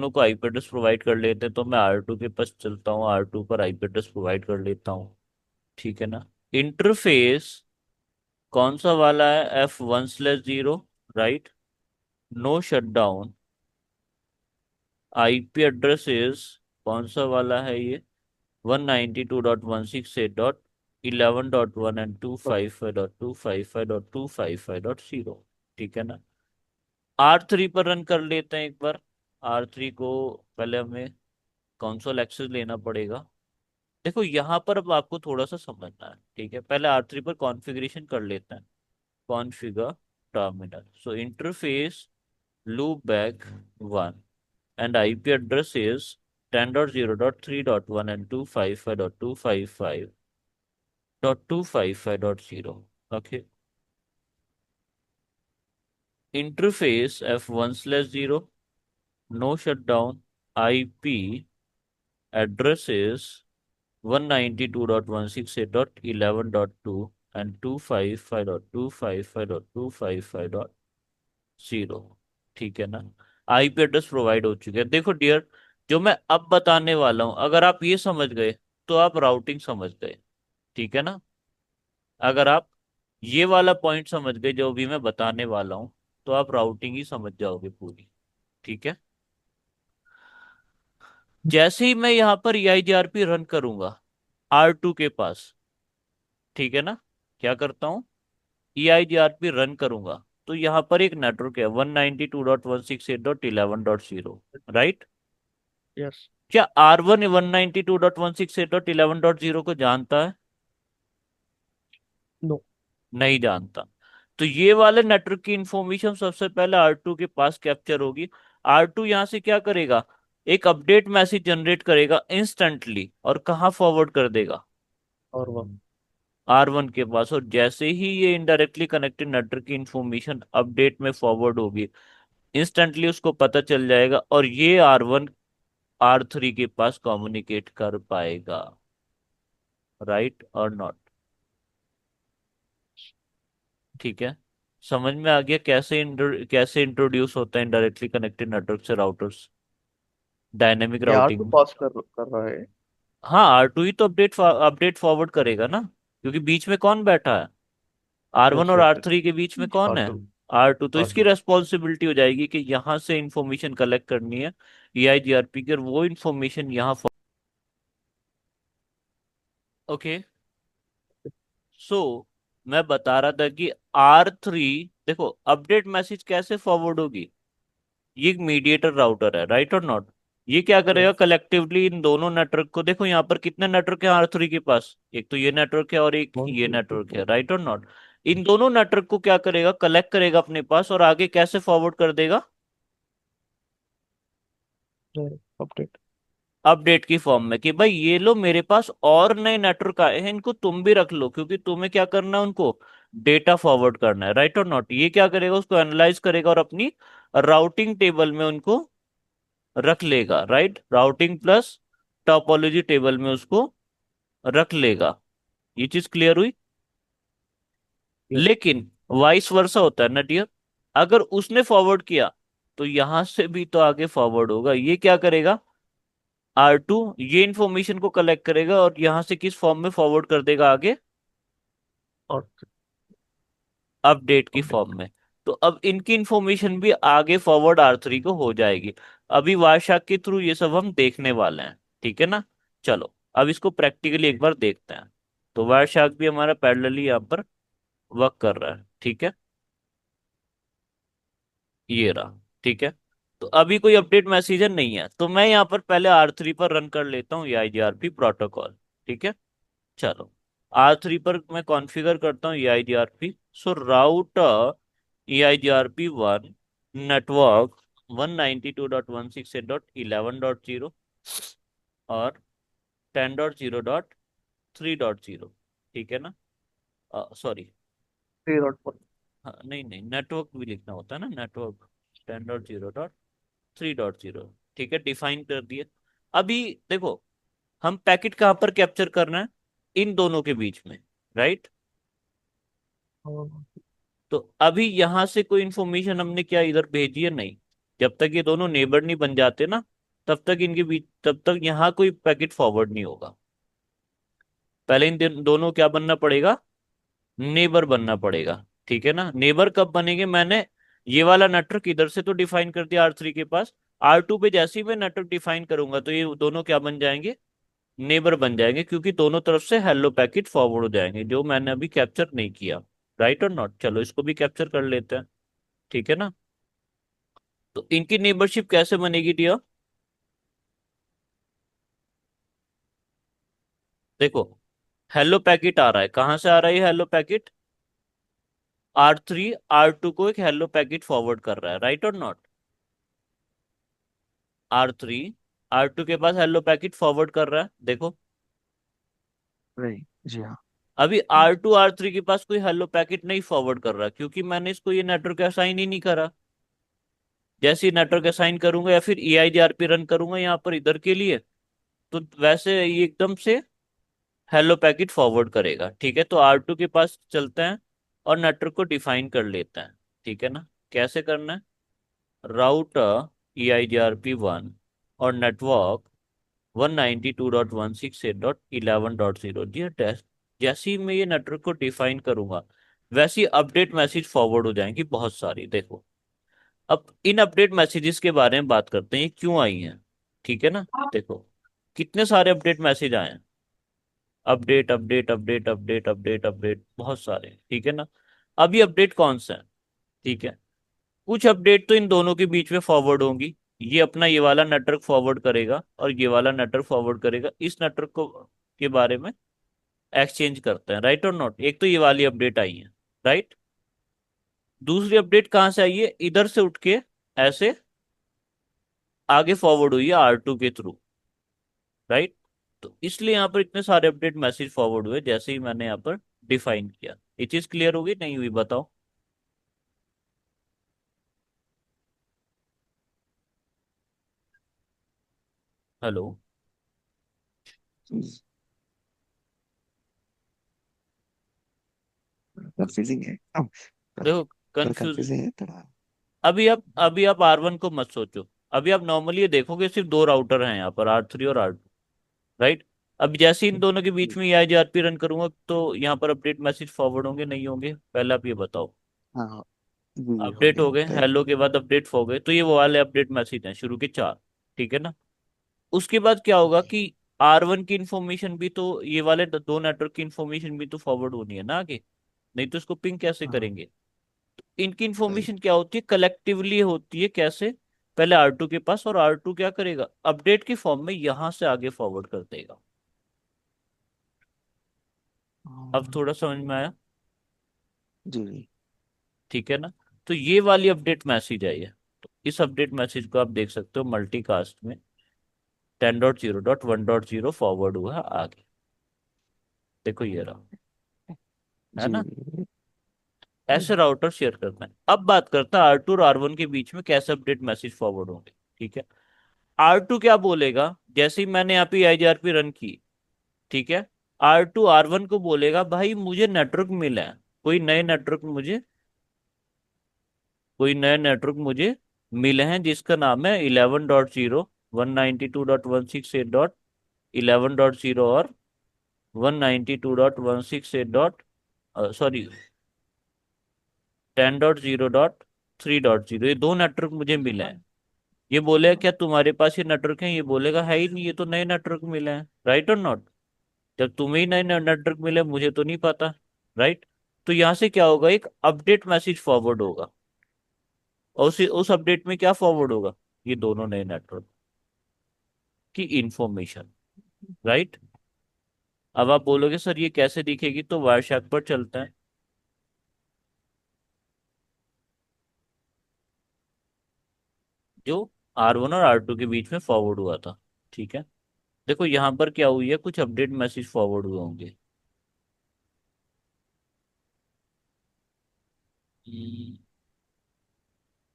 को आईपी एड्रेस प्रोवाइड कर लेते हैं, तो मैं R2 के पास चलता हूँ, R2 पर आईपी एड्रेस प्रोवाइड कर लेता हूँ। ठीक है ना। इंटरफेस कौन सा वाला है, F1/0, right. No shutdown. IP address is कौन सा वाला है ये, 192.168.11.1 एंड 255.255.255.0। ठीक है ना। R3 पर रन कर लेते हैं एक बार। R3 को पहले हमें कंसोल एक्सेस लेना पड़ेगा। देखो यहाँ पर अब आपको थोड़ा सा समझना है। ठीक है, पहले R3 पर कॉन्फ़िगरेशन कर लेते हैं। Configure terminal, so interface loop back 1 and IP address is 10.0.3.1 and 255.255.255.0. Okay. Interface F1/0, no shutdown. IP address is 192.168.11.2 and 255.255.255.0। ठीक है ना। आईपी एड्रेस प्रोवाइड हो चुके हैं। देखो डियर, जो मैं अब बताने वाला हूं, अगर आप ये समझ गए तो आप राउटिंग समझ गए। ठीक है ना। अगर आप ये वाला पॉइंट समझ गए जो भी मैं बताने वाला हूं, तो आप राउटिंग ही समझ जाओगे पूरी। ठीक है। जैसे ही मैं यहाँ पर EIGRP रन करूंगा R2 के पास, ठीक है ना, क्या करता हूँ, EIGRP रन करूंगा, तो यहाँ पर एक नेटवर्क है 192.168.11.0, राइट। यस। क्या R1 192.168.11.0 को जानता है, नो। नहीं जानता। तो ये वाले नेटवर्क की इंफॉर्मेशन सबसे पहले R2 के पास कैप्चर होगी। R2 यहाँ से क्या करेगा, एक अपडेट मैसेज जनरेट करेगा इंस्टेंटली, और कहाँ फॉरवर्ड कर देगा, और वन। R1 के पास। और जैसे ही ये इनडायरेक्टली कनेक्टेड नेटवर्क की इंफॉर्मेशन अपडेट में फॉरवर्ड होगी, इंस्टेंटली उसको पता चल जाएगा, और ये R1 R3 के पास कम्युनिकेट कर पाएगा, राइट और नॉट। ठीक है, समझ में आ गया कैसे कैसे इंट्रोड्यूस होता है डायरेक्टली कनेक्टेड नेटवर्क से राउटर्स डायनेमिक ये आर टू राउटिंग। पास कर रहा है। हाँ, R2 ही तो अपडेट फॉरवर्ड करेगा ना, क्योंकि बीच में कौन बैठा है, R1 यस और यस R3 के बीच में आर कौन है, टू। R2। तो आर इसकी टू। रेस्पॉन्सिबिलिटी हो जाएगी कि यहाँ से इंफॉर्मेशन कलेक्ट करनी है EIGRP की, और वो इंफॉर्मेशन यहाँ। ओके, सो मैं बता रहा था कि R3, देखो अपडेट मैसेज कैसे फॉरवर्ड होगी, ये एक मीडिएटर राउटर है, राइट और नॉट। ये क्या करेगा, यस। कलेक्टिवली इन दोनों नेटवर्क को, देखो यहाँ पर कितने नेटवर्क है R3 के पास, एक तो ये नेटवर्क है और एक वन ये टू थ्री नेटवर्क है, फोर। राइट और नॉट। इन दोनों नेटवर्क को क्या करेगा, कलेक्ट करेगा अपने पास, और आगे कैसे फॉरवर्ड कर देगा, अपडेट। अपडेट की फॉर्म में, कि भाई ये लो मेरे पास और नए नेटवर्क आए हैं, इनको तुम भी रख लो, क्योंकि तुम्हें क्या करना है, उनको डेटा फॉरवर्ड करना है, राइट और नॉट। ये क्या करेगा, उसको एनालाइज करेगा और अपनी राउटिंग टेबल में उनको रख लेगा, right, routing plus topology table में उसको रख लेगा। ये चीज क्लियर हुई। यस। लेकिन वाइस वर्सा होता है ना डियर, अगर उसने फॉरवर्ड किया तो यहां से भी तो आगे फॉरवर्ड होगा। ये क्या करेगा, R2 ये इंफॉर्मेशन को कलेक्ट करेगा और यहां से किस फॉर्म में फॉरवर्ड कर देगा आगे, और अपडेट की अपडेट। फॉर्म में। तो अब इनकी इंफॉर्मेशन भी आगे फॉरवर्ड R3 को हो जाएगी। अभी वारशाक के थ्रू ये सब हम देखने वाले हैं, ठीक है ना। चलो अब इसको प्रैक्टिकली एक बार देखते हैं। तो वारशाक भी हमारा पैरेलली यहाँ पर वर्क कर रहा है, ठीक है, ये रहा, ठीक है। तो अभी कोई अपडेट मैसेज नहीं है, तो मैं यहाँ पर पहले R3 पर रन कर लेता हूँ EIGRP प्रोटोकॉल, ठीक है। चलो R3 पर मैं कॉन्फ़िगर करता हूँ EIGRP। सो राउट EIGRP 1 नेटवर्क 192.168.11.0 और 10.0.3.0, ठीक है ना, सॉरी, थ्री डॉट वन। हाँ नहीं नहीं, नेटवर्क भी लिखना होता है ना, नेटवर्क 10.0.3.0, ठीक है, डिफाइन कर दिए। अभी देखो, हम पैकेट कहाँ पर कैप्चर करना है, इन दोनों के बीच में, राइट। तो अभी यहां से कोई इंफॉर्मेशन हमने क्या इधर भेजी है, नहीं। जब तक ये दोनों नेबर नहीं बन जाते ना, तब तक इनके बीच, तब तक यहाँ कोई पैकेट फॉरवर्ड नहीं होगा। पहले इन दोनों क्या बनना पड़ेगा, नेबर बनना पड़ेगा, ठीक है ना। नेबर कब बनेंगे, मैंने ये वाला नेटवर्क इधर से तो डिफाइन कर दिया R3 के पास, R2 पे जैसे ही मैं नेटवर्क डिफाइन करूंगा तो ये दोनों क्या बन जाएंगे, नेबर बन जाएंगे, क्योंकि दोनों तरफ से हेलो पैकेट फॉरवर्ड हो जाएंगे जो मैंने अभी कैप्चर नहीं किया, राइट और नॉट। चलो इसको भी कैप्चर कर लेते हैं, ठीक है ना। तो इनकी नेबरशिप कैसे बनेगी डियर, देखो हेलो पैकेट आ रहा है, कहाँ से आ रहा है ये हेलो पैकेट, R3 R2 को एक हेलो पैकेट फॉरवर्ड कर रहा है, राइट और नॉट। R3 R2 के पास हेलो पैकेट फॉरवर्ड कर रहा है, देखो। नहीं जी हाँ। अभी R2 R3 के पास कोई हेलो पैकेट नहीं फॉरवर्ड कर रहा, क्योंकि मैंने इसको ये नेटवर्क असाइन ही नहीं करा। जैसे ही नेटवर्क असाइन करूंगा या फिर EIGRP रन करूंगा यहाँ पर इधर के लिए, तो वैसे ये एकदम से हेलो पैकेट फॉरवर्ड करेगा, ठीक है। तो R2 के पास चलते हैं और नेटवर्क को डिफाइन कर लेते हैं, ठीक है ना। कैसे करना है, राउट EIGRP 1 और नेटवर्क 192.168.11.0, जी टेस्ट। जैसे ही मैं ये नेटवर्क को डिफाइन करूंगा, वैसी अपडेट मैसेज फॉरवर्ड हो जाएंगी बहुत सारी, देखो। अब इन अपडेट मैसेजेस के बारे में बात करते हैं, ये क्यों आई हैं, ठीक है ना। देखो कितने सारे अपडेट मैसेज आए हैं, update update update update update update, बहुत सारे, ठीक है ना। अब ये अपडेट कौन सा है, ठीक है। कुछ अपडेट तो इन दोनों के बीच में फॉरवर्ड होंगी, ये अपना ये वाला नेटवर्क फॉरवर्ड करेगा और ये वाला नेटवर्क फॉरवर्ड करेगा, इस नेटवर्क को के बारे में एक्सचेंज करते हैं, राइट और नॉट। एक तो ये वाली अपडेट आई है, राइट। दूसरी अपडेट कहाँ से आई है, इधर से उठ के ऐसे आगे फॉरवर्ड हुई है R2 के थ्रू, राइट। तो इसलिए यहाँ पर इतने सारे अपडेट मैसेज फॉरवर्ड हुए जैसे ही मैंने यहाँ पर डिफाइन किया। ये चीज क्लियर होगी नहीं हुई, बताओ। हेलो। कंफ्यूजिंग है पर देखो कंफ्यूज, कंफ्यूजिंग है थोड़ा। अभी आप R1 को मत सोचो। अभी आप नॉर्मली ये देखोगे सिर्फ दो राउटर हैं यहाँ पर, R3 और R2, राइट। अब जैसे इन दोनों के बीच जी। में EIGRP रन करूंगा तो यहाँ पर अपडेट मैसेज फॉरवर्ड होंगे नहीं होंगे, पहले आप ये बताओ। हाँ हाँ, जी अपडेट होंगे हो गए, राइट। हेलो के बाद अपडेट हो गए, तो ये वो वाले अपडेट मैसेज हैं शुरू के चार, ठीक है ना। उसके बाद क्या होगा ओके। कि R1 की इंफॉर्मेशन भी तो, ये वाले दो नेटवर्क की इंफॉर्मेशन भी तो फॉरवर्ड होनी है ना आगे, नहीं तो इसको पिंग कैसे हाँ करेंगे। इनकी राइट। इंफॉर्मेशन क्या होती है, कलेक्टिवली होती है, कैसे, पहले R2 के पास, और R2 क्या करेगा, अपडेट की फॉर्म में यहां से आगे फॉरवर्ड कर देगा। अब थोड़ा समझ में आया, जी जी। ठीक है ना। तो ये वाली अपडेट मैसेज है ये। तो इस अपडेट मैसेज को आप देख सकते हो मल्टीकास्ट में 10.0.1.0 फॉरवर्ड हुआ है आगे, देखो ये रहा, है जी ना। जी। ऐसे राउटर शेयर करते हैं। अब बात करते हैं R2 और R1 के बीच में कैसे अपडेट मैसेज फॉरवर्ड होंगे, ठीक है। R2 क्या बोलेगा, जैसे ही मैंने यहाँ पे IGRP रन की, ठीक है, R2 R1 को बोलेगा भाई मुझे नेटवर्क मिला है, कोई नए नेटवर्क मुझे, कोई नए नेटवर्क मुझे मिले हैं जिसका नाम है 11.0 192.168.11.0 और 192.168 सॉरी 10.0.3.0, ये दो नेटवर्क मुझे मिले हैं। ये बोलेगा क्या तुम्हारे पास ये नेटवर्क है, ये बोलेगा है ही नहीं, ये तो नए नेटवर्क मिले हैं, राइट और नॉट। जब तुम्हें ही नए नेटवर्क मिले मुझे तो नहीं पता, राइट। तो यहां से क्या होगा, एक अपडेट मैसेज फॉरवर्ड होगा, और उस अपडेट में क्या फॉरवर्ड होगा, ये दोनों नए नेटवर्क की इंफॉर्मेशन, राइट। अब आप बोलोगे सर ये कैसे दिखेगी, तो वायरशैक पर चलता है, जो R1 और R2 के बीच में फॉरवर्ड हुआ था, ठीक है। देखो यहाँ पर क्या हुई है, कुछ अपडेट मैसेज फॉरवर्ड हुए होंगे। हम्म,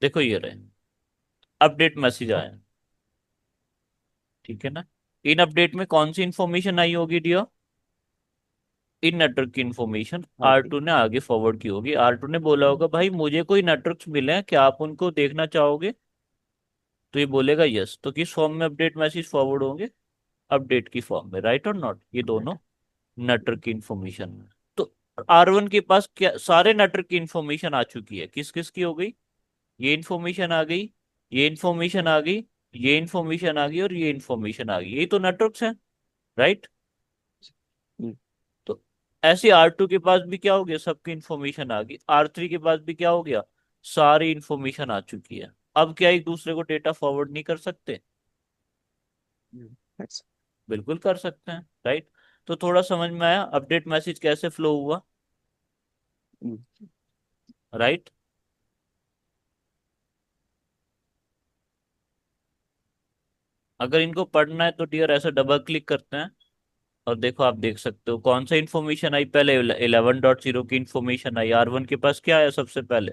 देखो ये रहे, अपडेट मैसेज आया, ठीक है ना। इन अपडेट में कौन सी इंफॉर्मेशन आई होगी डियर, इन नेटवर्क की इंफॉर्मेशन हाँ आर जी। टू ने आगे फॉरवर्ड की होगी। R2 ने बोला होगा भाई मुझे कोई नेटवर्क्स मिले हैं, क्या आप उनको देखना चाहोगे, तो ये बोलेगा यस, तो किस फॉर्म में अपडेट मैसेज फॉरवर्ड होंगे, अपडेट की फॉर्म में, राइट और नॉट, ये दोनों राइट। नेटवर्क की इंफॉर्मेशन। तो R1 के पास क्या सारे नेटवर्क की इंफॉर्मेशन आ चुकी है, किस किस की हो गई, ये इंफॉर्मेशन आ गई, ये इंफॉर्मेशन आ गई, ये इंफॉर्मेशन आ गई, और ये इंफॉर्मेशन आ गई, यही तो नेटवर्क्स हैं, राइट। जी। तो ऐसे R2 के पास भी क्या हो गया, सबकी इंफॉर्मेशन आ गई, R3 के पास भी क्या हो गया, सारी इंफॉर्मेशन आ चुकी है। अब क्या एक दूसरे को डेटा फॉरवर्ड नहीं कर सकते, That's- बिल्कुल कर सकते हैं, राइट। तो थोड़ा समझ में आया अपडेट मैसेज कैसे फ्लो हुआ, जी राइट। अगर इनको पढ़ना है तो डियर ऐसा डबल क्लिक करते हैं, और देखो आप देख सकते हो कौन सा इन्फॉर्मेशन आई पहले, 11.0 की इन्फॉर्मेशन आई, R1 के पास क्या आया सबसे पहले,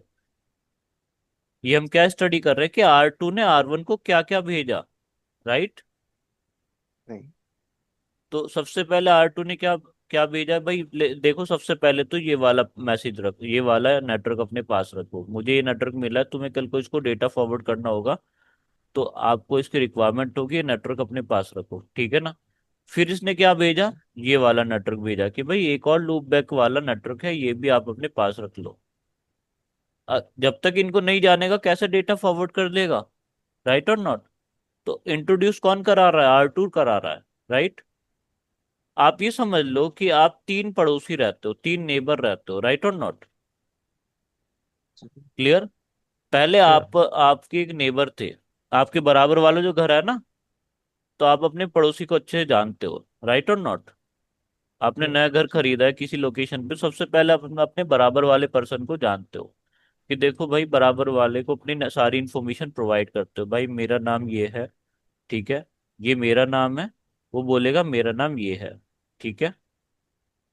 ये हम क्या स्टडी कर रहे हैं कि R2 ने R1 को क्या क्या भेजा, राइट। नहीं। तो सबसे पहले R2 ने क्या क्या भेजा भाई, देखो सबसे पहले तो ये वाला मैसेज रखो, ये वाला नेटवर्क अपने पास रखो, मुझे ये नेटवर्क मिला है, तुम्हें कल को इसको डेटा फॉरवर्ड करना होगा, तो आपको इसकी रिक्वायरमेंट होगी, ये नेटवर्क अपने पास रखो, ठीक है ना। फिर इसने क्या भेजा, अच्छा। ये वाला नेटवर्क भेजा कि भाई एक और लूप बैक वाला नेटवर्क है, ये भी आप अपने पास रख लो। जब तक इनको नहीं जानेगा कैसे डेटा फॉरवर्ड कर देगा, राइट और नॉट। तो इंट्रोड्यूस कौन करा रहा है, R2 करा रहा है, राइट। आप ये समझ लो कि आप तीन पड़ोसी रहते हो, तीन नेबर रहते हो, राइट और नॉट, क्लियर। पहले Sure. आपके एक नेबर थे, आपके बराबर वाला जो घर है ना, तो आप अपने पड़ोसी को अच्छे से जानते हो, राइट और नॉट। आपने Right. नया घर खरीदा है किसी लोकेशन पे, सबसे पहले आप अपने बराबर वाले पर्सन को जानते हो, कि देखो भाई बराबर वाले को अपनी सारी इंफॉर्मेशन प्रोवाइड करते हो, भाई मेरा नाम ये है, ठीक है, ये मेरा नाम है, वो बोलेगा मेरा नाम ये है, ठीक है।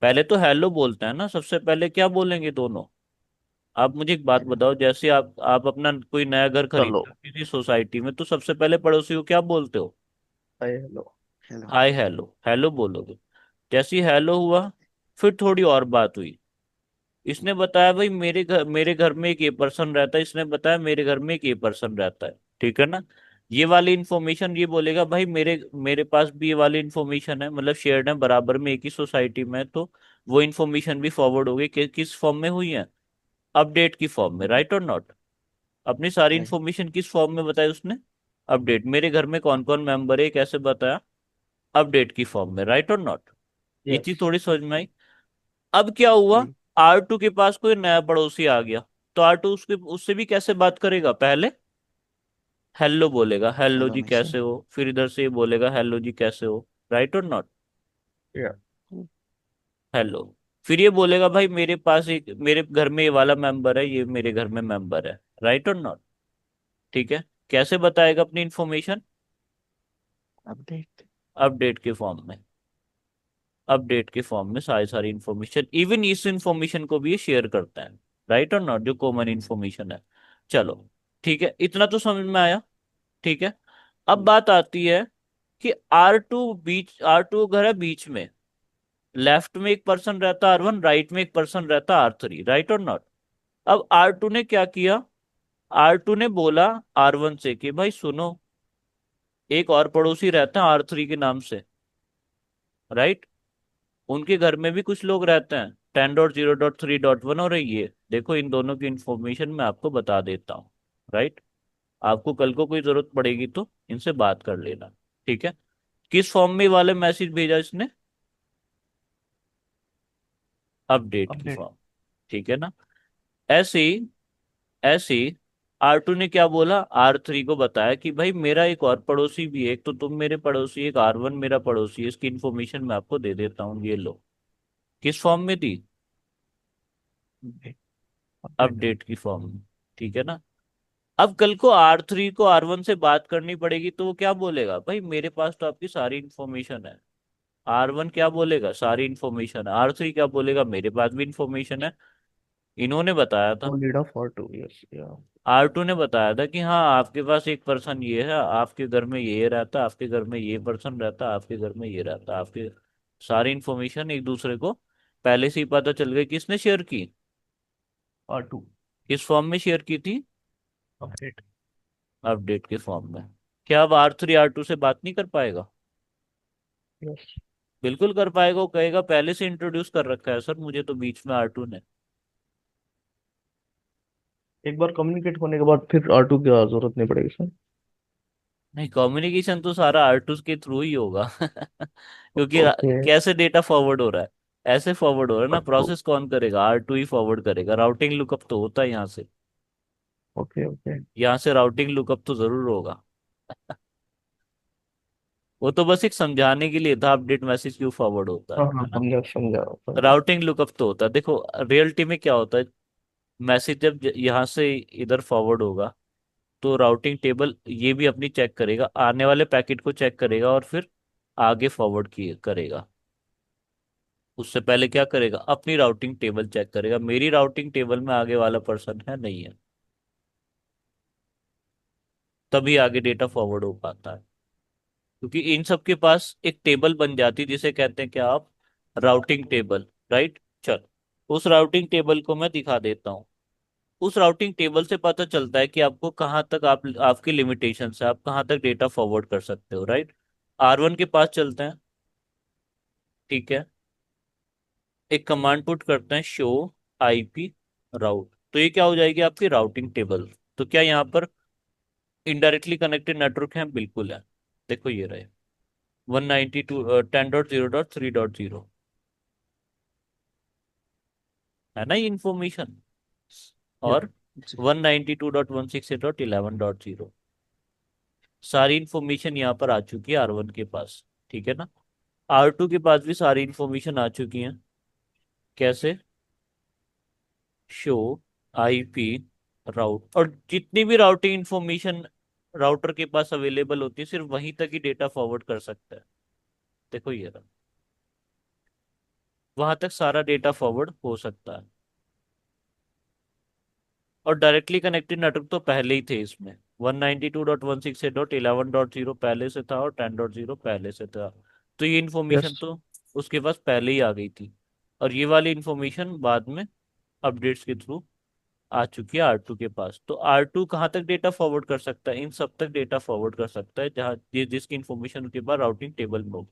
पहले तो हेलो बोलते हैं ना, सबसे पहले क्या बोलेंगे दोनों। आप मुझे एक बात बताओ, जैसे आप अपना कोई नया घर चलो। खरीदते हो किसी सोसाइटी में, तो सबसे पहले पड़ोसी को क्या बोलते हो, hi hello. Hello. Hi hello, hello बोलोगे। जैसे ही हेलो हुआ, फिर थोड़ी और बात हुई, इसने बताया भाई मेरे घर में एक ये पर्सन रहता है, इसने बताया मेरे घर में एक ये पर्सन रहता है। ठीक है ना। ये वाली इंफॉर्मेशन ये बोलेगा भाई मेरे मेरे पास भी ये वाली इंफॉर्मेशन है, मतलब शेयर्ड है बराबर में एक ही सोसाइटी में, तो वो इंफॉर्मेशन भी फॉरवर्ड हो गई किस फॉर्म में हुई है? अपडेट की फॉर्म में, राइट और नॉट? अपनी सारी राइट। इंफॉर्मेशन किस फॉर्म में बताई उसने? अपडेट। मेरे घर में कौन कौन मेंबर है कैसे बताया? अपडेट की फॉर्म में, राइट और नॉट? ये यस। चीज थोड़ी समझ में आई। अब क्या हुआ? R2 के पास कोई नया पड़ोसी आ गया, तो R2 उसके उससे भी कैसे बात करेगा? पहले हेलो बोलेगा, हेलो हेलो जी मिशन। कैसे हो, फिर इधर से ये बोलेगा हेलो जी कैसे हो, राइट और नॉट? या। हेलो। फिर ये बोलेगा भाई मेरे पास एक मेरे घर में ये वाला मेंबर है, ये मेरे घर में मेंबर है, राइट और नॉट? ठीक है। कैसे बताएगा अपनी इंफॉर्मेशन? अपडेट। अपडेट के फॉर्म में। अपडेट के फॉर्म में सारी सारी इंफॉर्मेशन, इवन इस इंफॉर्मेशन को भी ये शेयर करता है, राइट और नॉट? जो कॉमन इंफॉर्मेशन है। चलो, ठीक है, इतना तो समझ में आया। ठीक है। अब बात आती है कि R2 घर है बीच में, लेफ्ट में एक पर्सन रहता R1, राइट में एक पर्सन रहता R3, राइट और नॉट? अब R2 ने क्या किया? R2 ने बोला R1 से कि भाई सुनो, एक और पड़ोसी रहता है R3 के नाम से, राइट? उनके घर में भी कुछ लोग रहते हैं, 10.0.3.1, और ये देखो इन दोनों की इंफॉर्मेशन मैं आपको बता देता हूँ, राइट? आपको कल को कोई जरूरत पड़ेगी तो इनसे बात कर लेना। ठीक है। किस फॉर्म में वाले मैसेज भेजा इसने? अपडेट की अपडेट। फॉर्म। ठीक है ना। ऐसे ही ऐसे ही R2 ने क्या बोला? R3 को बताया कि भाई मेरा एक और पड़ोसी भी है, एक तो तुम मेरे पड़ोसी, एक R1 मेरा पड़ोसी है, इसकी इन्फॉर्मेशन मैं आपको दे देता हूँ, ये लो। किस फॉर्म में दी? अपडेट। अपडेट की फॉर्म में। ठीक है ना। अब कल को R3 को R1 से बात करनी पड़ेगी तो वो क्या बोलेगा? भाई मेरे पास तो आपकी सारी इन्फॉर्मेशन है। R1 क्या बोलेगा? सारी इन्फॉर्मेशन है। R3 क्या बोलेगा? मेरे पास भी इन्फॉर्मेशन है, इन्होंने बताया था। No need of for two. Yes. Yeah. R2 ने बताया था कि हाँ आपके पास एक पर्सन ये है, आपके घर में ये रहता, आपके घर में ये पर्सन रहता, आपके घर में ये रहता, आपके सारी इन्फॉर्मेशन एक दूसरे को पहले से ही पता चल गई। किसने शेयर की? और टू। किस फॉर्म में शेयर की थी? अपडेट। अपडेट के फॉर्म में। क्या अब R3 R2 से बात नहीं कर पाएगा? यस। बिल्कुल कर पाएगा। वो कहेगा पहले से इंट्रोड्यूस कर रखा है सर मुझे तो बीच में R2 ने। एक बार कम्युनिकेट होने के बाद फिर आर टू की जरूरत नहीं पड़ेगी सर। नहीं, कम्युनिकेशन तो सारा R2 के थ्रू ही होगा क्योंकि ओके। कैसे डेटा फॉरवर्ड हो रहा है? ऐसे फॉरवर्ड हो रहा है ना, टू। प्रोसेस कौन करेगा? R2 ही फॉरवर्ड करेगा। राउटिंग लुकअप तो होता है यहाँ से, ओके ओके। यहाँ से राउटिंग लुकअप तो जरूर होगा। वो तो बस एक समझाने के लिए था अपडेट मैसेज क्यों फॉरवर्ड होता हाँ हाँ, है ना। समझा समझा समझा। राउटिंग लुकअप तो होता है। देखो रियलिटी में क्या होता है, मैसेज जब यहाँ से इधर फॉरवर्ड होगा तो राउटिंग टेबल ये भी अपनी चेक करेगा, आने वाले पैकेट को चेक करेगा और फिर आगे फॉरवर्ड किए करेगा। उससे पहले क्या करेगा? अपनी राउटिंग टेबल चेक करेगा, मेरी राउटिंग टेबल में आगे वाला पर्सन है नहीं है, तभी आगे डेटा फॉरवर्ड हो पाता है। क्योंकि इन सब के पास एक टेबल बन जाती है जिसे कहते हैं क्या आप? Routing table, right? चल, उस राउटिंग टेबल को मैं दिखा देता हूँ। उस राउटिंग टेबल से पता चलता है कि आपको कहाँ तक आपकी लिमिटेशन है, आप कहाँ तक डेटा फॉरवर्ड कर सकते हो, राइट? R1 के पास चलते हैं। ठीक है। एक कमांड पुट करते हैं, शो IP राउट, तो ये क्या हो जाएगी? आपकी राउटिंग टेबल। तो क्या यहाँ पर इनडायरेक्टली कनेक्टेड नेटवर्क है? बिल्कुल है। देखो ये रहे 192.10.0.3.0, है ना ये इंफॉर्मेशन? या। और 192.168.11.0, सारी इंफॉर्मेशन यहाँ पर आ चुकी है R1 के पास। ठीक है ना। R2 के पास भी सारी इंफॉर्मेशन आ चुकी है। कैसे? शो IP राउट, और जितनी भी राउटिंग इंफॉर्मेशन राउटर के पास अवेलेबल होती है सिर्फ वहीं तक ही डेटा फॉरवर्ड कर सकता है। देखो ये रहा, वहां तक सारा डेटा फॉरवर्ड हो सकता है। और डायरेक्टली कनेक्टेड नेटवर्क तो पहले ही थे इसमें, 192.168.11.0 पहले से था और 10.0 पहले से था। तो ये यस। इन्फॉर्मेशन तो उसके पास पहले ही आ गई थी, और ये वाली इंफॉर्मेशन बाद में अपडेट्स के थ्रू आ चुकी है R2 के पास। तो R2 कहाँ तक डेटा फॉरवर्ड कर सकता है? इन सब तक डेटा फॉरवर्ड कर सकता है जहाँ जिसकी इंफॉर्मेशन उसके बाद राउटिंग टेबल में हो।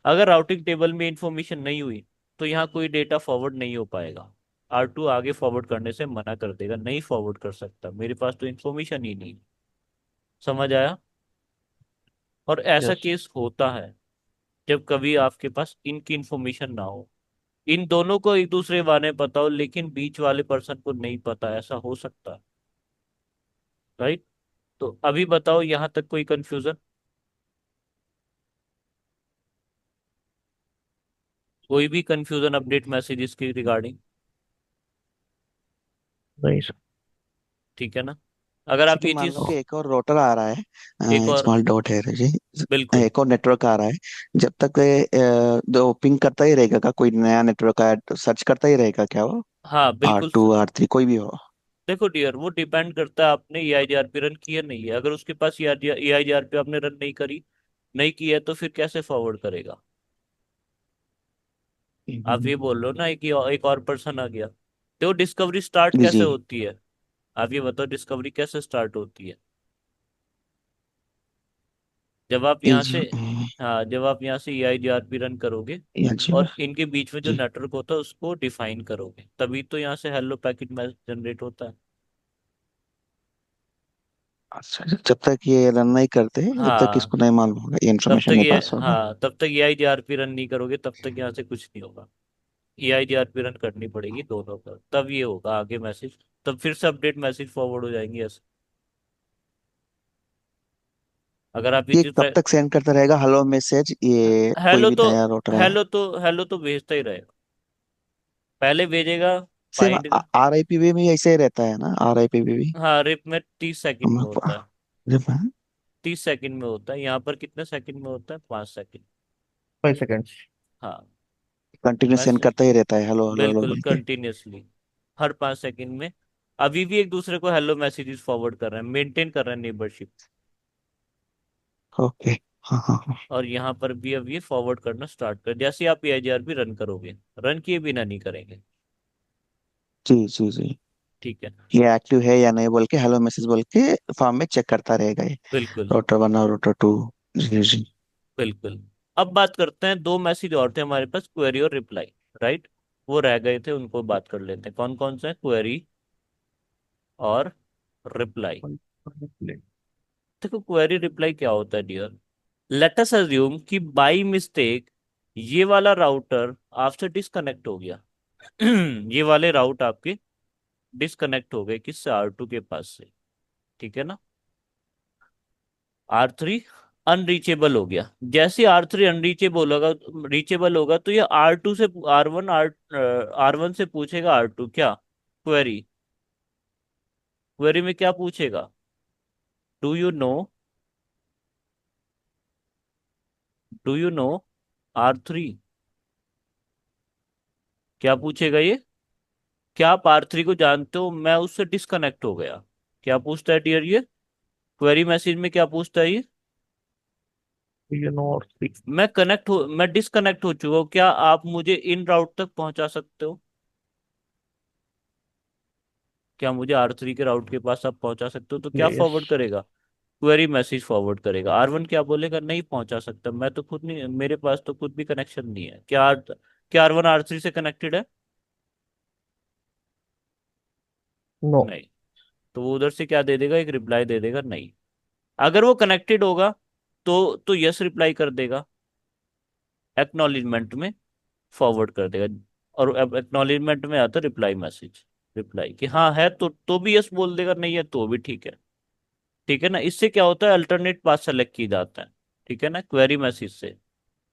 अगर राउटिंग टेबल में इंफॉर्मेशन नहीं हुई तो यहाँ कोई डेटा फॉरवर्ड नहीं हो पाएगा। R2 आगे फॉरवर्ड करने से मना कर देगा, नहीं फॉरवर्ड कर सकता, मेरे पास तो इंफॉर्मेशन ही नहीं। समझ आया? और ऐसा यस। केस होता है जब कभी आपके पास इनकी इंफॉर्मेशन ना हो, इन दोनों को एक दूसरे बारे में पता हो लेकिन बीच वाले पर्सन को नहीं पता, ऐसा हो सकता है। राइट? तो अभी बताओ, यहां तक कोई कंफ्यूजन? कोई भी कंफ्यूजन अपडेट मैसेजेस के रिगार्डिंग? नहीं सर। ठीक है ना? अगर जैसे आप कि ये मान चीज लो कि एक और रोटर आ रहा एक है, और स्मॉल डॉट है जी। बिल्कुल। एक और नेटवर्क आ रहा है। जब तक ये दो पिंग करता ही रहेगा का, कोई नया नेटवर्क आया तो सर्च करता ही रहेगा क्या वो? हाँ आर बिल्कुल। टू R3 कोई भी हो। देखो डियर, वो डिपेंड करता है आपने EIGRP रन किया नहीं है। अगर उसके पास EIGRP आपने रन नहीं करी, नहीं की है, तो फिर कैसे फॉरवर्ड करेगा? आप ये बोल लो ना एक और पर्सन आ गया। तो डिस्कवरी स्टार्ट जी कैसे जी होती है? आप ये बताओ, डिस्कवरी कैसे स्टार्ट होती है? जब आप यहाँ जी। से हाँ, जब आप यहाँ से EIGRP रन करोगे या जी और इनके बीच में जो जी। नेटवर्क होता है उसको डिफाइन करोगे, तभी तो यहाँ से हेलो पैकेट मैसेज जनरेट होता है। अच्छा, जब तक ये रन नहीं करते तब तक हाँ, इसको नहीं मालूम होगा, ये इन्फॉर्मेशन नहीं पास होगा। तब तक EIGRP रन नहीं करोगे तब तक यहाँ से कुछ नहीं होगा। EIGRP रन करनी पड़ेगी दोनों पर, तब ये होगा आगे मैसेज। तब फिर से अपडेट मैसेज फॉरवर्ड हो जाएंगे ऐसे। अगर आप ये ये चीज कब तक सेंड करता रहेगा हेलो मैसेज, ये कोई हेलो भी तो नया रोटर आया? हेलो तो भेजता ही रहेगा। पहले भेजेगा सेम फाइंड। RIPV में ऐसे ही रहता है ना, RIPV भी? हाँ, रिप में 30 सेकंड में होता है। जब हाँ, 30 सेकंड में होता है, यहाँ पर कितने सेकंड में होता है? 5 सेकंड। 5 सेकेंड्स। हाँ। कंटिन्यू सेंड मैसेज करता ही रहता है हेलो हेलो हेलो बिल्कुल बोल के। कंटिन्यूअसली, हर 5 सेकंड में। अभी भी एक दूसरे को हेलो मैसेजेस फॉरवर्ड कर रहे हैं, मेंटेन कर रहे हैं नेबरशिप। ओके। हाँ हाँ हाँ। और यहाँ पर भी अब ये फॉरवर्ड करना स्टार्ट कर, जैसे आप EIGRP रन करोगे, रन किए बिना नहीं करेंगे। जी जी जी। ठीक है। ये एक्टिव है या नहीं बोल के हेलो मैसेज बोल के फॉर्म में चेक करता रहेगा ये। बिल्कुल रोटर 1 और रोटर 2। जी जी। बिल्कुल। अब बात करते हैं, दो मैसेज और थे हमारे पास, क्वेरी और रिप्लाई। राइट? वो रह गए थे, उनको बात कर लेते हैं। कौन कौन से? क्वेरी और रिप्लाई। देखो, क्वेरी रिप्लाई क्या होता है डियर? लेट अस अज्यूम कि बाई मिस्टेक ये वाला राउटर आपसे डिस्कनेक्ट हो गया। ये वाले राउट आपके डिस्कनेक्ट हो गए, किससे? R2 के पास से। ठीक है ना? R3 अनरीचेबल हो गया। जैसे R3 अनरीचेबल होगा, रीचेबल होगा, तो ये R2 से R1 से पूछेगा R2 क्या? क्वेरी। क्वेरी में क्या पूछेगा? Do you know R3? क्या पूछेगा ये? क्या आप R3 को जानते हो? मैं उससे डिस्कनेक्ट हो गया। क्या पूछता है डियर ये? क्वेरी मैसेज में क्या पूछता है ये? और मैं डिस्कनेक्ट हो चुका हूँ, क्या आप मुझे इन राउट तक पहुंचा सकते हो? क्या मुझे R3 के राउट के पास आप पहुंचा सकते हो? तो क्या यस। फॉरवर्ड करेगा? क्वेरी मैसेज फॉरवर्ड करेगा। R1 क्या बोलेगा? नहीं पहुंचा सकता, मैं तो खुद नहीं, मेरे पास तो खुद भी कनेक्शन नहीं है। क्या R1 R3 से कनेक्टेड है? नो। नहीं। तो वो उधर से क्या दे देगा? एक रिप्लाई दे देगा, नहीं। अगर वो कनेक्टेड होगा तो यस रिप्लाई कर देगा, एक्नॉलेजमेंट में फॉरवर्ड कर देगा। और अब एक्नॉलेजमेंट में आता रिप्लाई मैसेज, रिप्लाई कि हाँ है तो भी यस बोल देगा, नहीं है तो भी ठीक है। ठीक है ना? इससे क्या होता है? अल्टरनेट पाथ सेलेक्ट की जाता है। ठीक है ना? क्वेरी मैसेज से।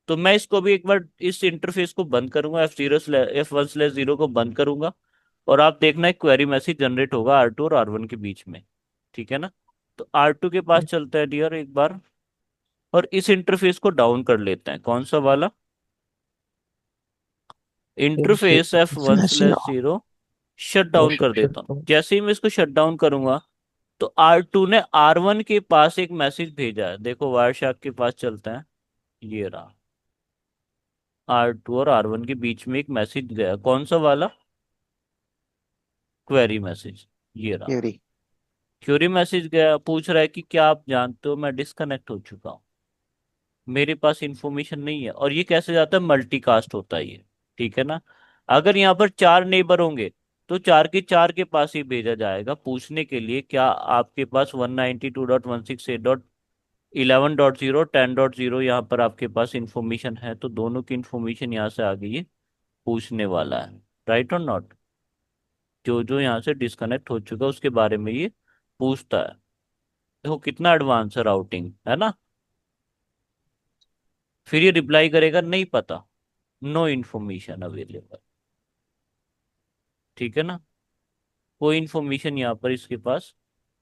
तो मैं इसको भी एक बार इस इंटरफेस को बंद करूंगा, F1/0 को बंद करूंगा, और आप देखना एक क्वेरी मैसेज जनरेट होगा R2 और R1 के बीच में। ठीक है ना? तो R2 के पास चलता है डियर एक बार, और इस इंटरफेस को डाउन कर लेते हैं। कौन सा वाला? इंटरफेस एफ वन ऐसे स्लैश जीरो शट ओ डाउन कर देता हूँ। शिट। जैसे ही मैं इसको शट डाउन करूंगा तो R2 ने R1 के पास एक मैसेज भेजा है। देखो वायरशार्क के पास चलते हैं, ये रहा। R2 और R1 के बीच में एक मैसेज गया, कौन सा वाला? क्वेरी मैसेज, ये रहा। क्वेरी। क्वेरी मैसेज गया, पूछ रहा है कि क्या आप जानते हो मैं डिस्कनेक्ट हो चुका हूँ, मेरे पास इंफॉर्मेशन नहीं है। और ये कैसे जाता है, मल्टीकास्ट होता है ये, ठीक है ना। अगर यहाँ पर चार नेबर होंगे तो चार के चार के पास ही भेजा जाएगा पूछने के लिए क्या आपके पास 192.168.11.0 10.0 यहाँ पर आपके पास इंफॉर्मेशन है। तो दोनों की इंफॉर्मेशन यहाँ से आ गई है, पूछने वाला है, राइट और नॉट। जो जो यहाँ से डिस्कनेक्ट हो चुका है उसके बारे में ये पूछता है। देखो कितना एडवांस है राउटिंग, है ना। फिर ये रिप्लाई करेगा नहीं पता, नो इन्फॉर्मेशन अवेलेबल, ठीक है ना। कोई इन्फॉर्मेशन यहाँ पर इसके पास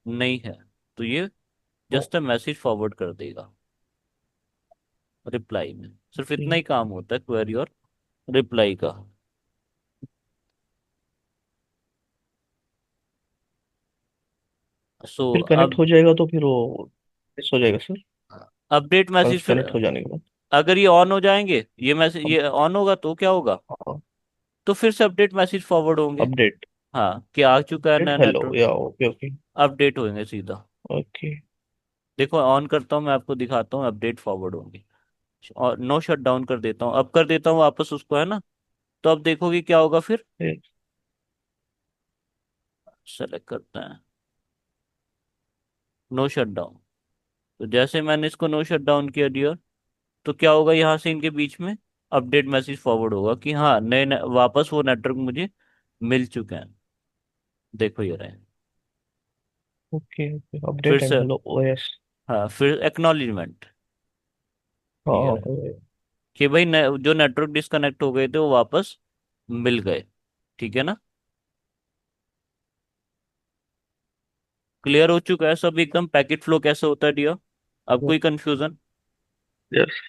नहीं है। तो ये जस्ट मैसेज फॉरवर्ड कर देगा रिप्लाई में। सिर्फ ओके। इतना ही काम होता है क्वेरी और रिप्लाई का। सो फिर कनेक्ट अब हो जाएगा तो फिर वो मिस हो जाएगा सर? अपडेट मैसेज वंस फिर, कनेक्ट हो जाने के बाद। अगर ये ऑन हो जाएंगे, ये मैसेज ये ऑन होगा तो क्या होगा, हाँ। तो फिर से अपडेट मैसेज फॉरवर्ड होंगे। अपडेट। हाँ कि आ चुका है नया हेलो नेटवर्क, या ओके ओके। अपडेट होंगे सीधा। ओके। देखो ऑन करता हूँ मैं, आपको दिखाता हूँ, अपडेट फॉरवर्ड होंगे। और नो शट डाउन कर देता हूँ, अब कर देता हूँ वापस उसको, है ना। तो अब देखोगे क्या होगा फिर, सेलेक्ट करते हैं नो शट डाउन। तो जैसे मैंने इसको नो शट डाउन किया डियर, तो क्या होगा, यहाँ से इनके बीच में अपडेट मैसेज फॉरवर्ड होगा कि हाँ वापस वो नेटवर्क मुझे मिल चुके हैं। देखो ये रहे। Okay okay. फिर अपडेट से, एंड हेलो ओएस। हाँ फिर एक्नॉलेजमेंट, ये हाँ रहे हाँ। कि भाई जो नेटवर्क डिस्कनेक्ट हो गए थे वो वापस मिल गए, ठीक है ना। क्लियर हो चुका है सब एकदम, पैकेट फ्लो कैसे होता है डियर। अब कोई कंफ्यूजन, यस।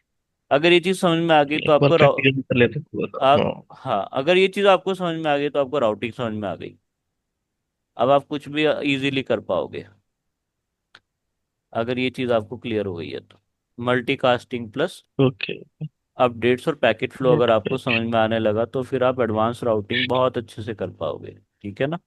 अगर ये चीज समझ में आ गई तो एक बार आपको प्रैक्टिकल कर लेते हैं थोड़ा सा। आप, हाँ। हाँ अगर ये चीज आपको समझ में आ गई तो आपको राउटिंग समझ में आ गई। अब आप कुछ भी इजीली कर पाओगे अगर ये चीज आपको क्लियर हो गई है तो। Multicasting plus okay. अपडेट्स और पैकेट फ्लो अगर अपडेट। आपको समझ में आने लगा तो फिर आप एडवांस राउटिंग बहुत अच्छे से कर पाओगे, ठीक है ना।